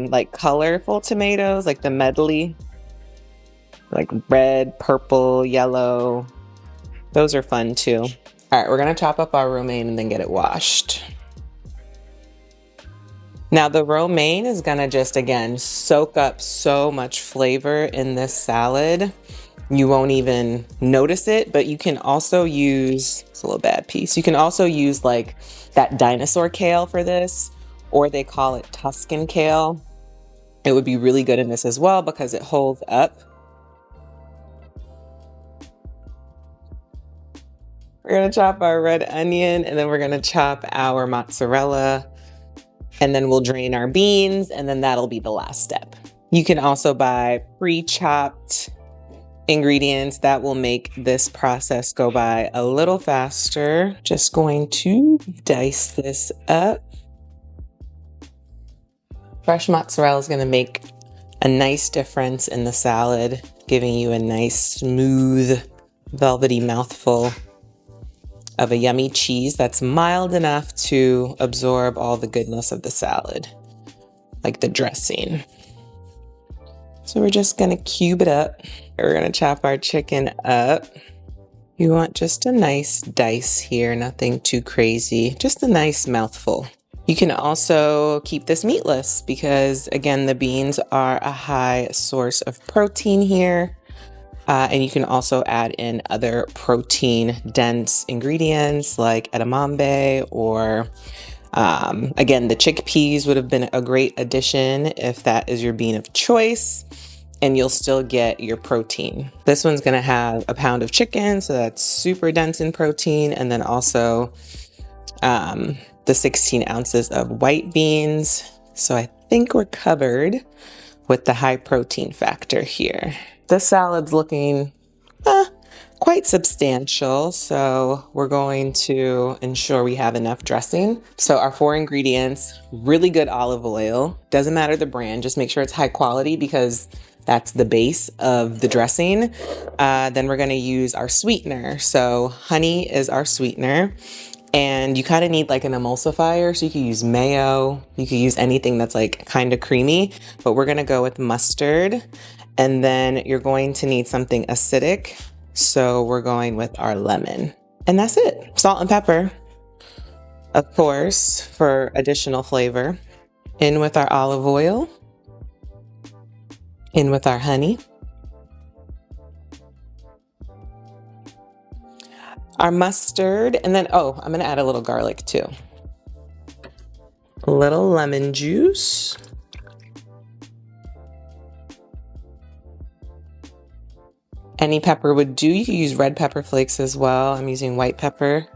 like colorful tomatoes, like the medley, like red, purple, yellow. Those are fun too. All right, we're gonna chop up our romaine and then get it washed. Now the romaine is gonna just, again, soak up so much flavor in this salad. You won't even notice it, but you can also use, it's a little bad piece. You can also use like that dinosaur kale for this, or they call it Tuscan kale. It would be really good in this as well because it holds up. We're gonna chop our red onion and then we're gonna chop our mozzarella, and then we'll drain our beans, and then that'll be the last step. You can also buy pre-chopped ingredients that will make this process go by a little faster. Just going to dice this up. Fresh mozzarella is going to make a nice difference in the salad, giving you a nice, smooth, velvety mouthful of a yummy cheese that's mild enough to absorb all the goodness of the salad, like the dressing. So we're just going to cube it up. We're going to chop our chicken up. You want just a nice dice here, nothing too crazy, just a nice mouthful. You can also keep this meatless because, again, the beans are a high source of protein here. And you can also add in other protein-dense ingredients like edamame or, again, the chickpeas would have been a great addition if that is your bean of choice, and you'll still get your protein. This one's gonna have a pound of chicken, so that's super dense in protein, and then also the 16 ounces of white beans. So I think we're covered with the high protein factor here. The salad's looking quite substantial, so we're going to ensure we have enough dressing. So our 4 ingredients, really good olive oil. Doesn't matter the brand, just make sure it's high quality because that's the base of the dressing. Then we're gonna use our sweetener. So honey is our sweetener. And you kind of need like an emulsifier, so you can use mayo, you can use anything that's like kind of creamy, but we're gonna go with mustard. And then you're going to need something acidic, so we're going with our lemon. And that's it, salt and pepper. Of course, for additional flavor, in with our olive oil, in with our honey, our mustard, and then, oh, I'm gonna add a little garlic too. A little lemon juice. Any pepper would do. You can use red pepper flakes as well. I'm using white pepper.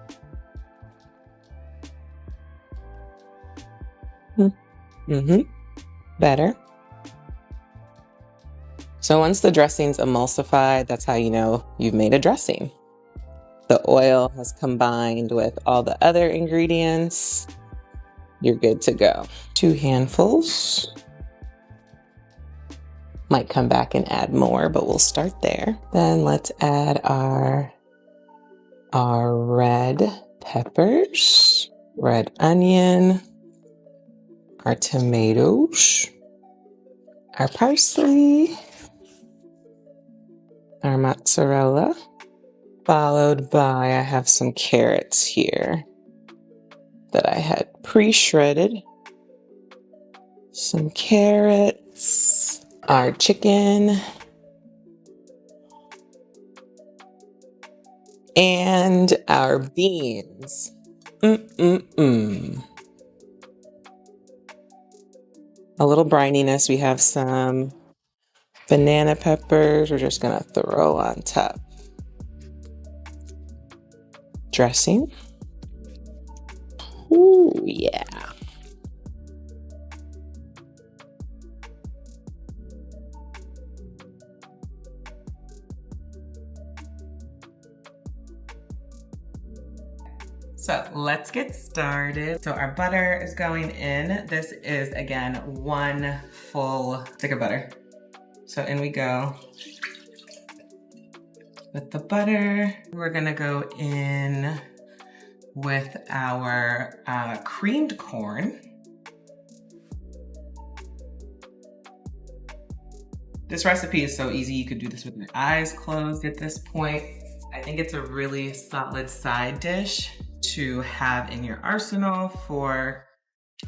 Better. So once the dressing's emulsified, that's how you know you've made a dressing. The oil has combined with all the other ingredients. You're good to go. 2 handfuls. Might come back and add more, but we'll start there. Then let's add our red peppers, red onion, our tomatoes, our parsley, our mozzarella, followed by, I have some carrots here that I had pre-shredded. Some carrots, our chicken, and our beans. A little brininess. We have some banana peppers we're just gonna throw on top. Dressing. Ooh, yeah. So let's get started. So our butter is going in. This is, again, 1 full stick of butter. So in we go with the butter. We're gonna go in with our creamed corn. This recipe is so easy. You could do this with your eyes closed at this point. I think it's a really solid side dish to have in your arsenal for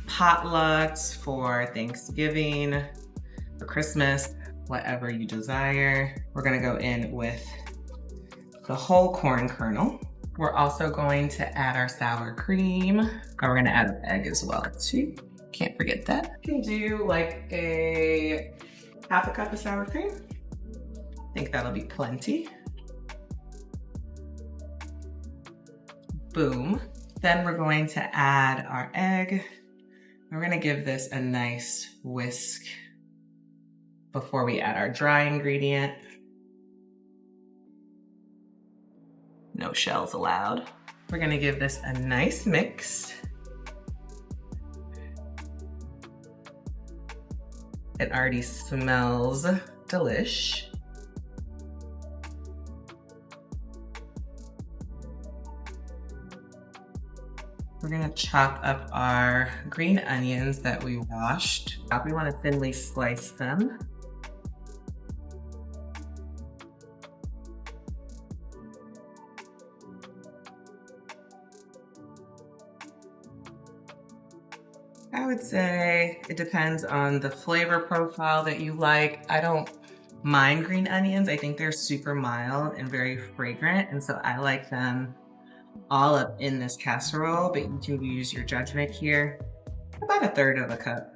potlucks, for Thanksgiving, for Christmas, whatever you desire. We're gonna go in with the whole corn kernel. We're also going to add our sour cream, and we're gonna add an egg as well too. Can't forget that. You can do like a ½ cup of sour cream. I think that'll be plenty. Boom. Then we're going to add our egg. We're gonna give this a nice whisk before we add our dry ingredient. No shells allowed. We're gonna give this a nice mix. It already smells delish. We're gonna chop up our green onions that we washed. We wanna thinly slice them. I would say it depends on the flavor profile that you like. I don't mind green onions. I think they're super mild and very fragrant, and so I like them all up in this casserole, but you can use your judgment here. About 1/3 cup.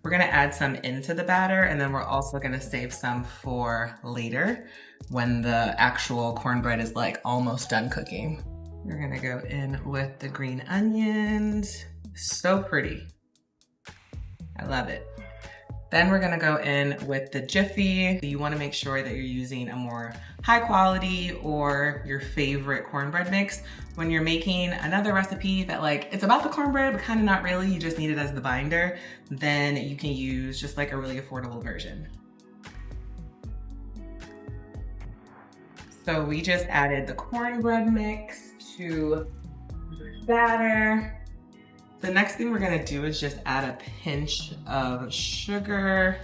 We're gonna add some into the batter, and then we're also gonna save some for later when the actual cornbread is like almost done cooking. We're gonna go in with the green onions. So pretty. I love it. Then we're gonna go in with the Jiffy. You wanna make sure that you're using a more high quality or your favorite cornbread mix. When you're making another recipe that like, it's about the cornbread, but kind of not really, you just need it as the binder, then you can use just like a really affordable version. So we just added the cornbread mix to the batter. The next thing we're gonna do is just add a pinch of sugar,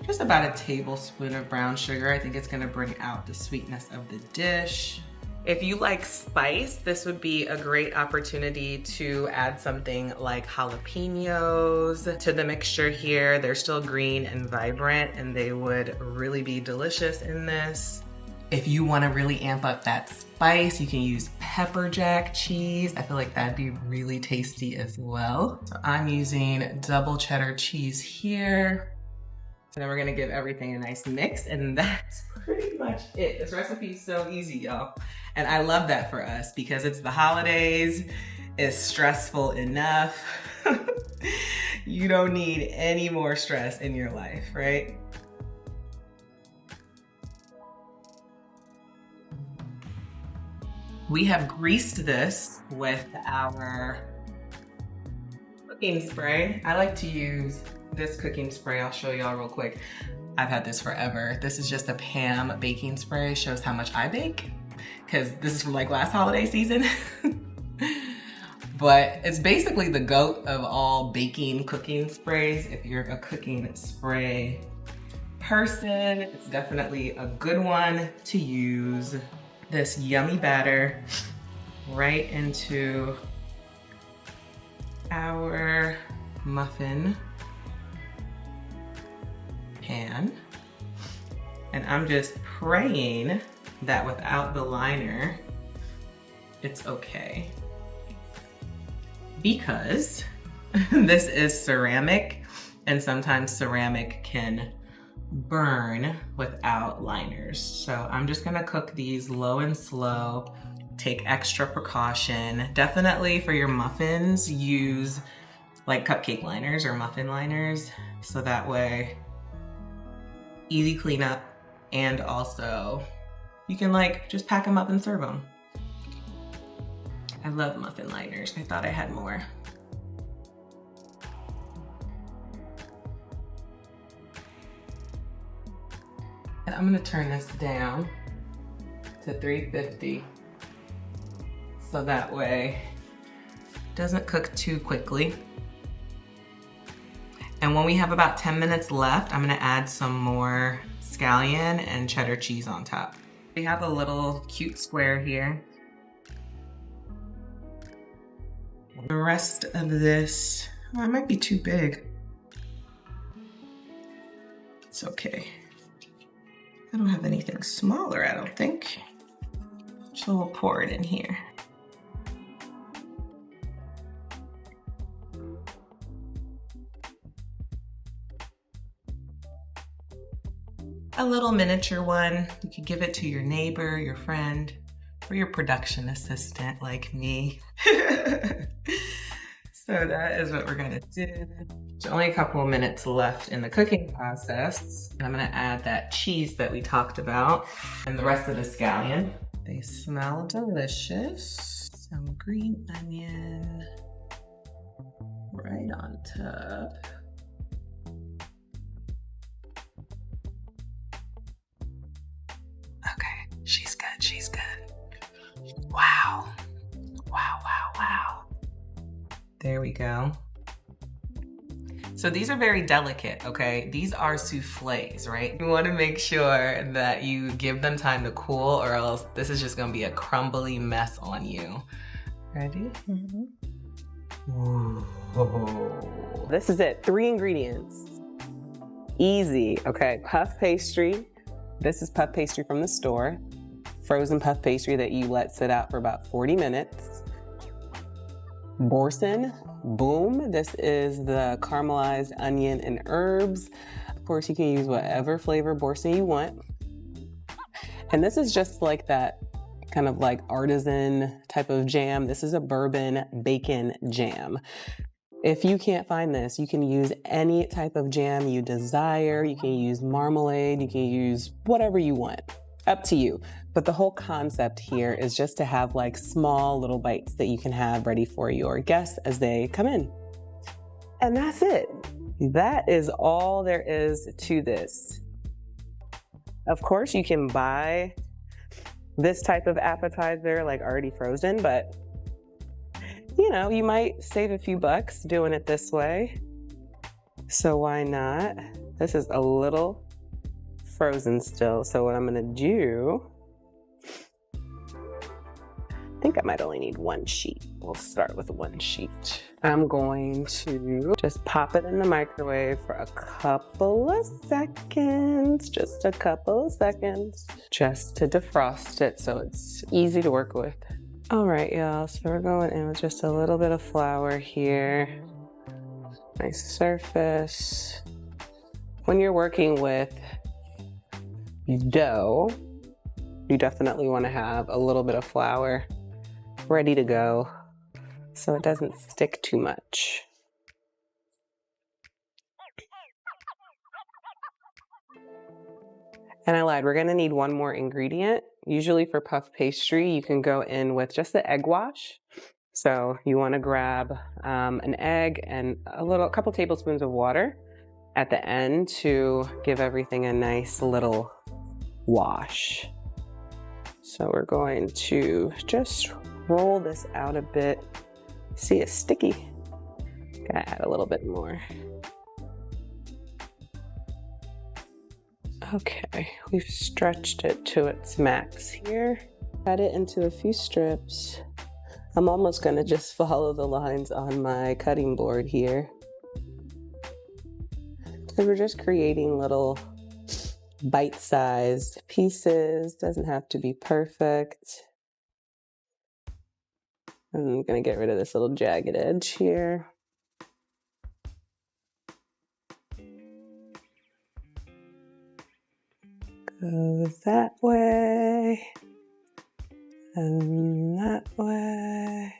just about a tablespoon of brown sugar. I think it's gonna bring out the sweetness of the dish. If you like spice, this would be a great opportunity to add something like jalapenos to the mixture here. They're still green and vibrant, and they would really be delicious in this. If you want to really amp up that spice, you can use pepper jack cheese. I feel like that'd be really tasty as well. So I'm using double cheddar cheese here. And then we're gonna give everything a nice mix, and that's pretty much it. This recipe is so easy, y'all. And I love that for us because it's the holidays, it's stressful enough. You don't need any more stress in your life, right? We have greased this with our cooking spray. I like to use this cooking spray. I'll show y'all real quick. I've had this forever. This is just a Pam baking spray. Shows how much I bake because this is from like last holiday season. But it's basically the GOAT of all baking cooking sprays. If you're a cooking spray person, it's definitely a good one to use. This yummy batter right into our muffin pan. And I'm just praying that without the liner, it's okay. Because this is ceramic, and sometimes ceramic can burn without liners. So I'm just gonna cook these low and slow, take extra precaution. Definitely for your muffins, use like cupcake liners or muffin liners, so that way easy cleanup, and also you can like just pack them up and serve them. I love muffin liners. I thought I had more. And I'm gonna turn this down to 350 so that way it doesn't cook too quickly. And when we have about 10 minutes left, I'm gonna add some more scallion and cheddar cheese on top. We have a little cute square here. The rest of this, oh, it might be too big. It's okay. I don't have anything smaller, I don't think. So we'll pour it in here. A little miniature one. You could give it to your neighbor, your friend, or your production assistant like me. So that is what we're gonna do. There's only a couple of minutes left in the cooking process. I'm gonna add that cheese that we talked about and the rest of the scallion. They smell delicious. Some green onion right on top. Okay, she's good, she's good. Wow. Wow, wow, wow. There we go. So these are very delicate, okay? These are souffles, right? You wanna make sure that you give them time to cool, or else this is just gonna be a crumbly mess on you. Ready? Mm-hmm. Whoa. This is it, 3 ingredients. Easy, okay? Puff pastry. This is puff pastry from the store. Frozen puff pastry that you let sit out for about 40 minutes. Boursin, boom. This is the caramelized onion and herbs. Of course, you can use whatever flavor boursin you want. And this is just like that kind of like artisan type of jam. This is a bourbon bacon jam. If you can't find this, you can use any type of jam you desire. You can use marmalade, you can use whatever you want. Up to you. But the whole concept here is just to have like small little bites that you can have ready for your guests as they come in. And that's it. That is all there is to this. Of course, you can buy this type of appetizer like already frozen, but you know, you might save a few bucks doing it this way. So why not? This is a little frozen still. So what I'm gonna do think I might only need one sheet. We'll start with one sheet. I'm going to just pop it in the microwave for a couple of seconds, just a couple of seconds, just to defrost it so it's easy to work with. All right, y'all, so we're going in with just a little bit of flour here. Nice surface. When you're working with dough, you definitely want to have a little bit of flour ready to go so it doesn't stick too much. And I lied, we're gonna need one more ingredient. Usually for puff pastry, you can go in with just the egg wash. So you wanna grab an egg and a couple tablespoons of water at the end to give everything a nice little wash. So we're going to just roll this out a bit. See, it's sticky. Gotta add a little bit more. Okay, we've stretched it to its max here. Cut it into a few strips. I'm almost gonna just follow the lines on my cutting board here. So we're just creating little bite-sized pieces. Doesn't have to be perfect. I'm gonna get rid of this little jagged edge here. Go that way, and that way,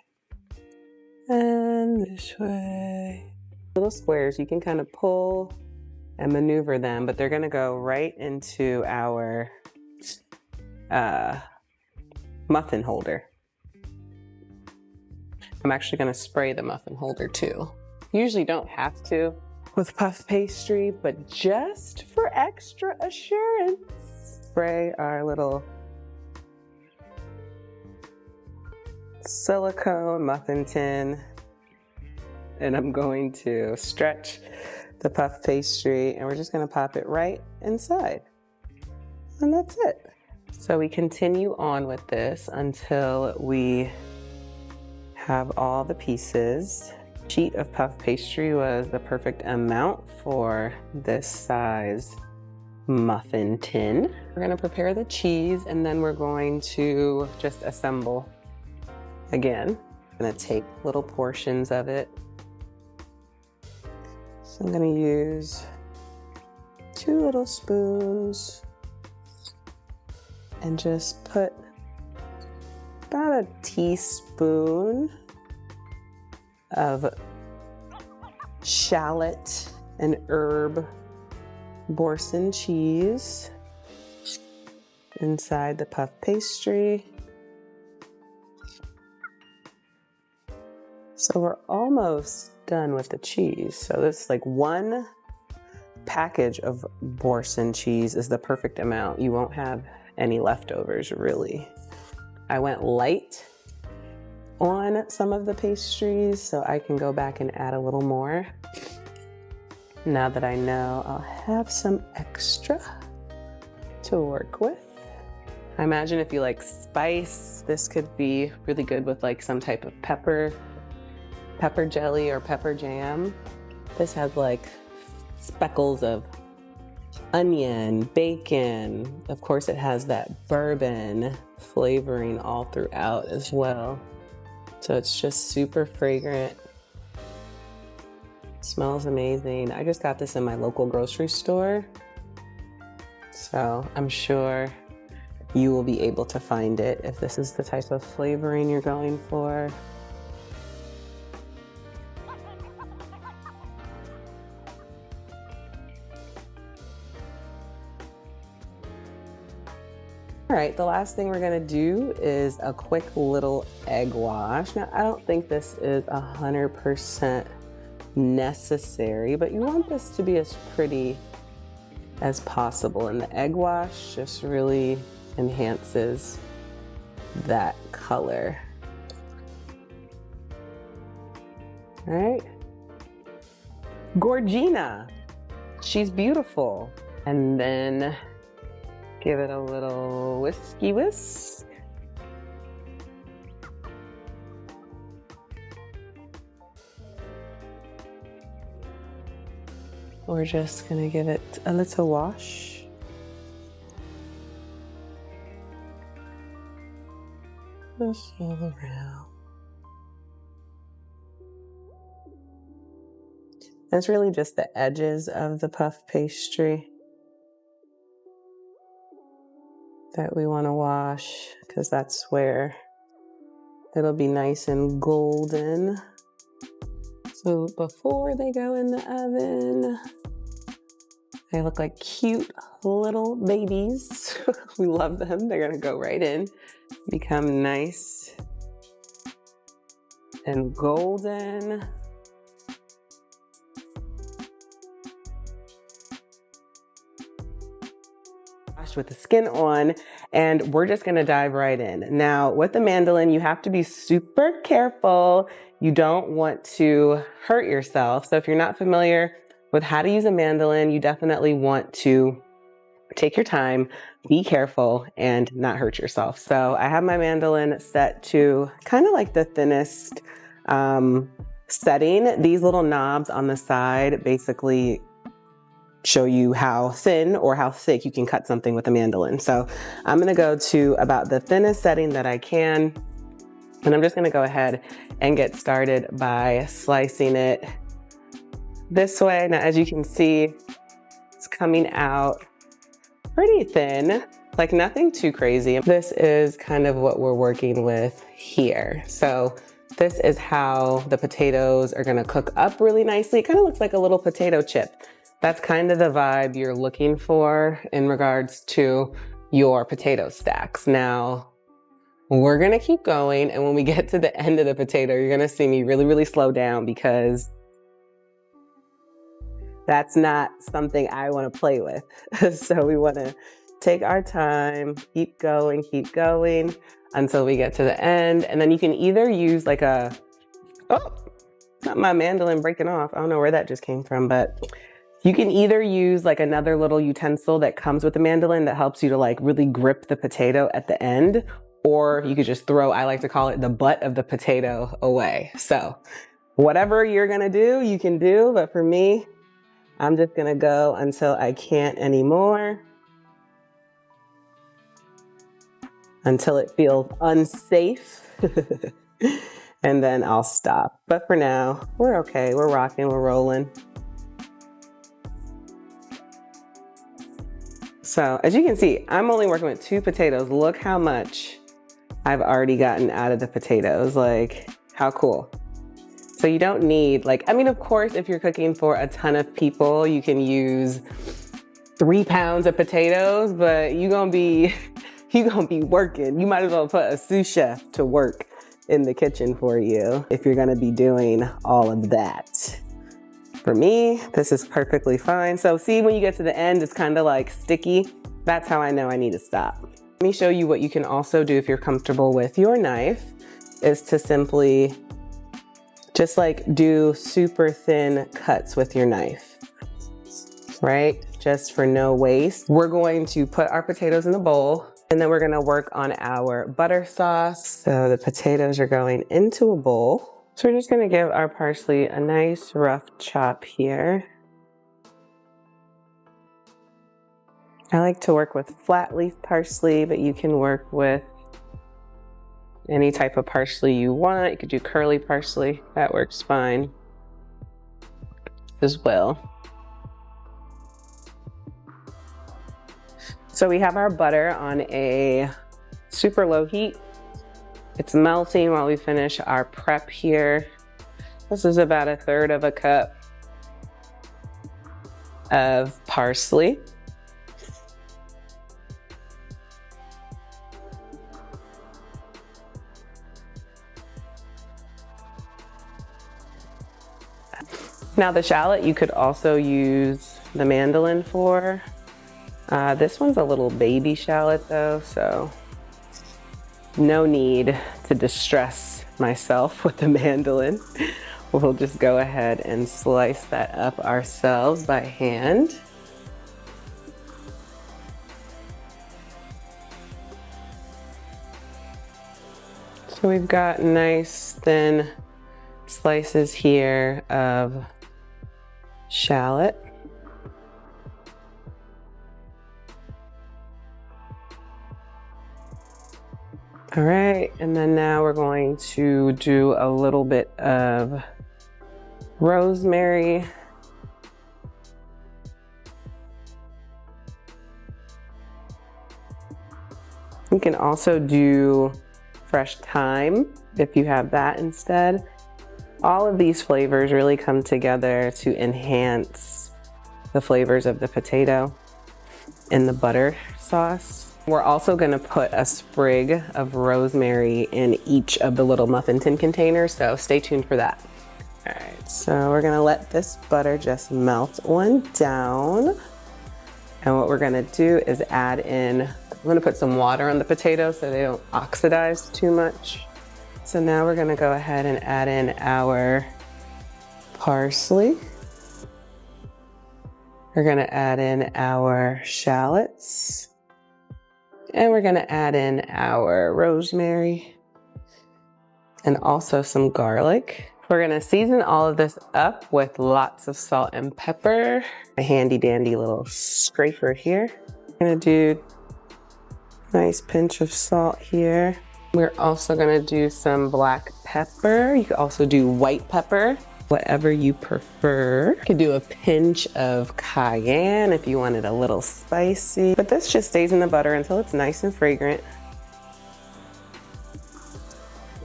and this way. Little squares, you can kind of pull and maneuver them, but they're gonna go right into our muffin holder. I'm actually gonna spray the muffin holder too. Usually don't have to with puff pastry, but just for extra assurance, spray our little silicone muffin tin, and I'm going to stretch the puff pastry, and we're just gonna pop it right inside. And that's it. So we continue on with this until we have all the pieces. A sheet of puff pastry was the perfect amount for this size muffin tin. We're gonna prepare the cheese, and then we're going to just assemble again. I'm gonna take little portions of it. So I'm gonna use 2 little spoons and just put about a teaspoon of shallot and herb Boursin cheese inside the puff pastry. So we're almost done with the cheese. So this is like 1 package of Boursin cheese is the perfect amount. You won't have any leftovers really. I went light on some of the pastries so I can go back and add a little more. Now that I know I'll have some extra to work with. I imagine if you like spice, this could be really good with like some type of pepper jelly or pepper jam. This has like speckles of onion, bacon. Of course, it has that bourbon flavoring all throughout as well. So it's just super fragrant. Smells amazing. I just got this in my local grocery store. So I'm sure you will be able to find it if this is the type of flavoring you're going for. All right, the last thing we're gonna do is a quick little egg wash. Now, I don't think this is 100% necessary, but you want this to be as pretty as possible. And the egg wash just really enhances that color. All right. Gorgina, she's beautiful. And then give it a little whisk. we're just gonna give it a little wash. Just all around. It's really just the edges of the puff pastry that we want to wash, because that's where it'll be nice and golden. So before they go in the oven, they look like cute little babies. We love them. They're gonna go right in, become nice and golden. With the skin on, and we're just gonna dive right in. Now, with the mandolin, you have to be super careful. You don't want to hurt yourself. So if you're not familiar with how to use a mandolin, you definitely want to take your time, be careful, and not hurt yourself. So I have my mandolin set to kind of like the thinnest setting. These little knobs on the side basically show you how thin or how thick you can cut something with a mandolin. So I'm gonna go to about the thinnest setting that I can, and I'm just gonna go ahead and get started by slicing it this way. Now, as you can see, it's coming out pretty thin, like nothing too crazy. This is kind of what we're working with here. So this is how the potatoes are gonna cook up really nicely. It kind of looks like a little potato chip. That's kind of the vibe you're looking for in regards to your potato stacks. Now, we're gonna keep going, and when we get to the end of the potato, you're gonna see me really, really slow down, because that's not something I wanna play with. So we wanna take our time, keep going until we get to the end. And then you can either use like a, oh, not my mandolin breaking off. I don't know where that just came from, but you can either use like another little utensil that comes with the mandolin that helps you to like really grip the potato at the end, or you could just throw, I like to call it the butt of the potato away. So whatever you're gonna do, you can do, but for me, I'm just gonna go until I can't anymore, until it feels unsafe, and then I'll stop. But for now, we're okay, we're rocking, we're rolling. So as you can see, I'm only working with 2 potatoes. Look how much I've already gotten out of the potatoes. Like, how cool. So you don't need, like, I mean, of course, if you're cooking for a ton of people, you can use 3 pounds of potatoes, but you're gonna be working. You might as well put a sous chef to work in the kitchen for you if you're gonna be doing all of that. For me, this is perfectly fine. So see, when you get to the end, it's kind of like sticky. That's how I know I need to stop. Let me show you what you can also do if you're comfortable with your knife, is to simply just like do super thin cuts with your knife, right? Just for no waste. We're going to put our potatoes in the bowl, and then we're gonna work on our butter sauce. So the potatoes are going into a bowl. So we're just gonna give our parsley a nice rough chop here. I like to work with flat leaf parsley, but you can work with any type of parsley you want. You could do curly parsley, that works fine as well. So we have our butter on a super low heat. It's melting while we finish our prep here. This is about 1/3 cup of parsley. Now the shallot, you could also use the mandolin for. This one's a little baby shallot though, so no need to distress myself with the mandolin. We'll just go ahead and slice that up ourselves by hand. So we've got nice thin slices here of shallot. All right, and then now we're going to do a little bit of rosemary. You can also do fresh thyme if you have that instead. All of these flavors really come together to enhance the flavors of the potato in the butter sauce. We're also gonna put a sprig of rosemary in each of the little muffin tin containers, so stay tuned for that. All right, so we're gonna let this butter just melt on down. And what we're gonna do is add in, I'm gonna put some water on the potatoes so they don't oxidize too much. So now we're gonna go ahead and add in our parsley. We're gonna add in our shallots. And we're gonna add in our rosemary and also some garlic. We're gonna season all of this up with lots of salt and pepper. A handy dandy little scraper here. I'm gonna do a nice pinch of salt here. We're also gonna do some black pepper. You could also do white pepper, whatever you prefer. You could do a pinch of cayenne if you want it a little spicy. But this just stays in the butter until it's nice and fragrant.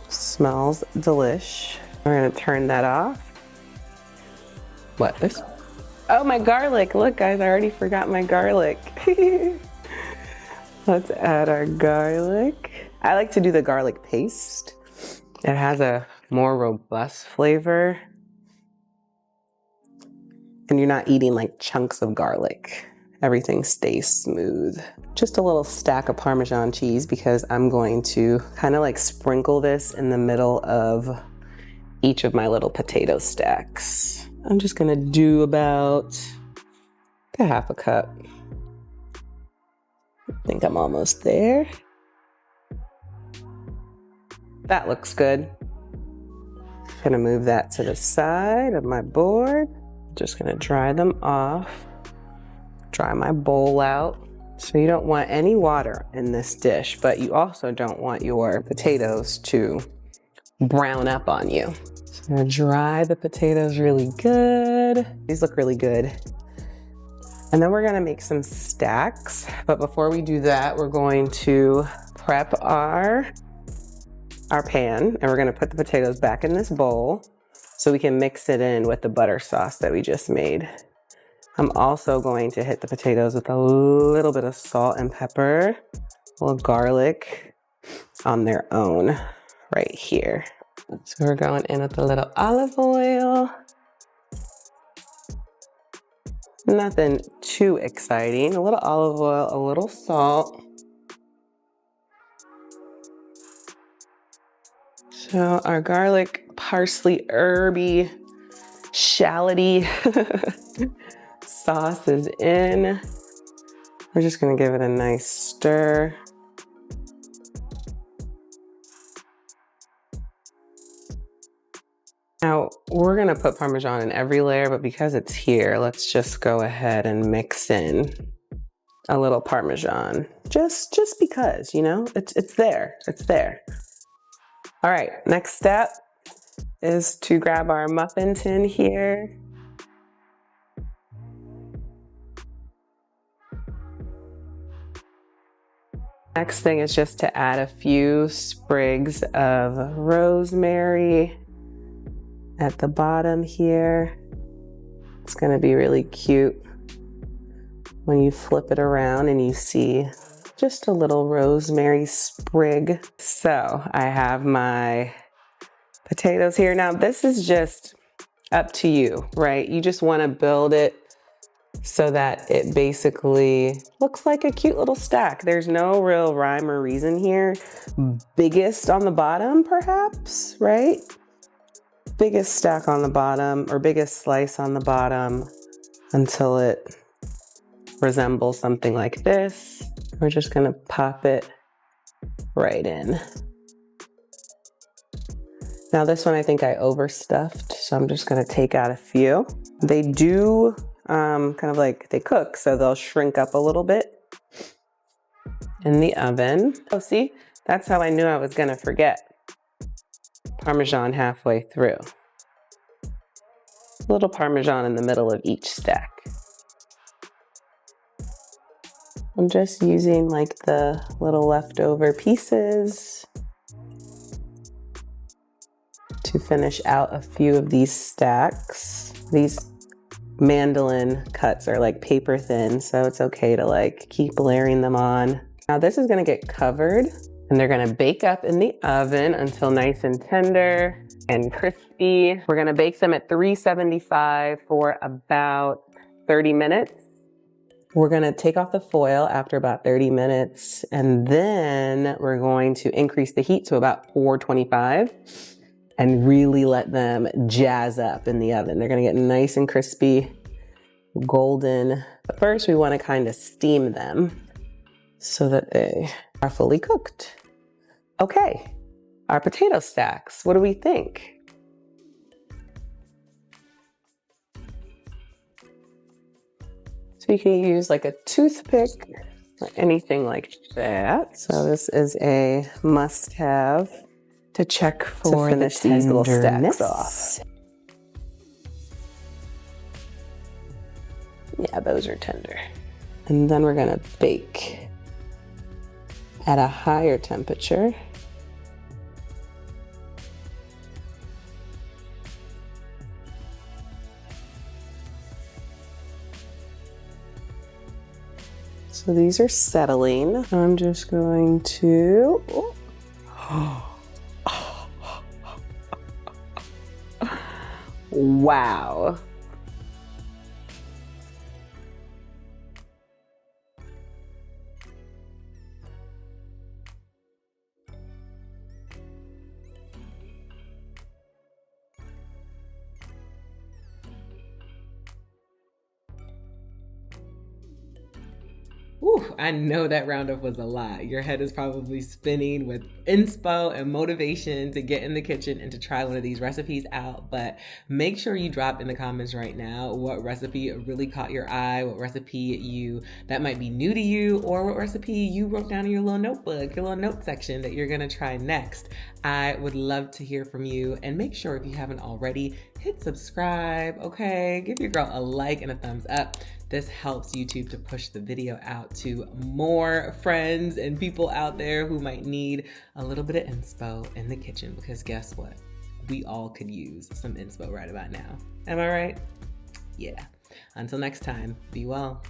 Smells delish. We're gonna turn that off. What, this? Oh, my garlic. Look, guys, I already forgot my garlic. Let's add our garlic. I like to do the garlic paste. It has a more robust flavor. And you're not eating like chunks of garlic. Everything stays smooth. Just a little stack of Parmesan cheese because I'm going to kind of like sprinkle this in the middle of each of my little potato stacks. I'm just gonna do about a half a cup. I think I'm almost there. That looks good. Gonna move that to the side of my board. Just gonna dry them off. Dry my bowl out. So you don't want any water in this dish, but you also don't want your potatoes to brown up on you. So I'm gonna dry the potatoes really good. These look really good. And then we're gonna make some stacks. But before we do that, we're going to prep our pan, and we're gonna put the potatoes back in this bowl so we can mix it in with the butter sauce that we just made. I'm also going to hit the potatoes with a little bit of salt and pepper, a little garlic on their own right here. So we're going in with a little olive oil. Nothing too exciting. A little olive oil, a little salt. So our garlic, parsley, herby, shalloty sauce is in. We're just gonna give it a nice stir. Now, we're gonna put Parmesan in every layer, but because it's here, let's just go ahead and mix in a little Parmesan. Just because, you know, it's there. All right, next step is to grab our muffin tin here. Next thing is just to add a few sprigs of rosemary at the bottom here. It's gonna be really cute when you flip it around and you see just a little rosemary sprig. So I have my potatoes here. Now this is just up to you, right? You just wanna build it so that it basically looks like a cute little stack. There's no real rhyme or reason here. Biggest on the bottom, perhaps, right? Biggest stack on the bottom, or biggest slice on the bottom until it resembles something like this. We're just gonna pop it right in. Now this one I think I overstuffed, so I'm just gonna take out a few. They do kind of like they cook, so they'll shrink up a little bit in the oven. Oh, see, That's how I knew I was gonna forget. Parmesan halfway through. A little Parmesan in the middle of each stack. I'm just using like the little leftover pieces to finish out a few of these stacks. These mandolin cuts are like paper thin, so it's okay to like keep layering them on. Now this is gonna get covered and they're gonna bake up in the oven until nice and tender and crispy. We're gonna bake them at 375 for about 30 minutes. We're gonna take off the foil after about 30 minutes, and then we're going to increase the heat to about 425 and really let them jazz up in the oven. They're gonna get nice and crispy, golden. But first we wanna kind of steam them so that they are fully cooked. Okay, our potato stacks, what do we think? So you can use like a toothpick or anything like that. So this is a must-have to check for to finish these little stacks off. Yeah, those are tender. And then we're gonna bake at a higher temperature. So these are settling. I'm just going to, wow. Whew, I know that roundup was a lot. Your head is probably spinning with inspo and motivation to get in the kitchen and to try one of these recipes out. But make sure you drop in the comments right now what recipe really caught your eye, what recipe that might be new to you, or what recipe you wrote down in your little notebook, your little note section that you're gonna try next. I would love to hear from you, and make sure if you haven't already, hit subscribe, okay? Give your girl a like and a thumbs up. This helps YouTube to push the video out to more friends and people out there who might need a little bit of inspo in the kitchen, because guess what? We all could use some inspo right about now. Am I right? Yeah. Until next time, be well.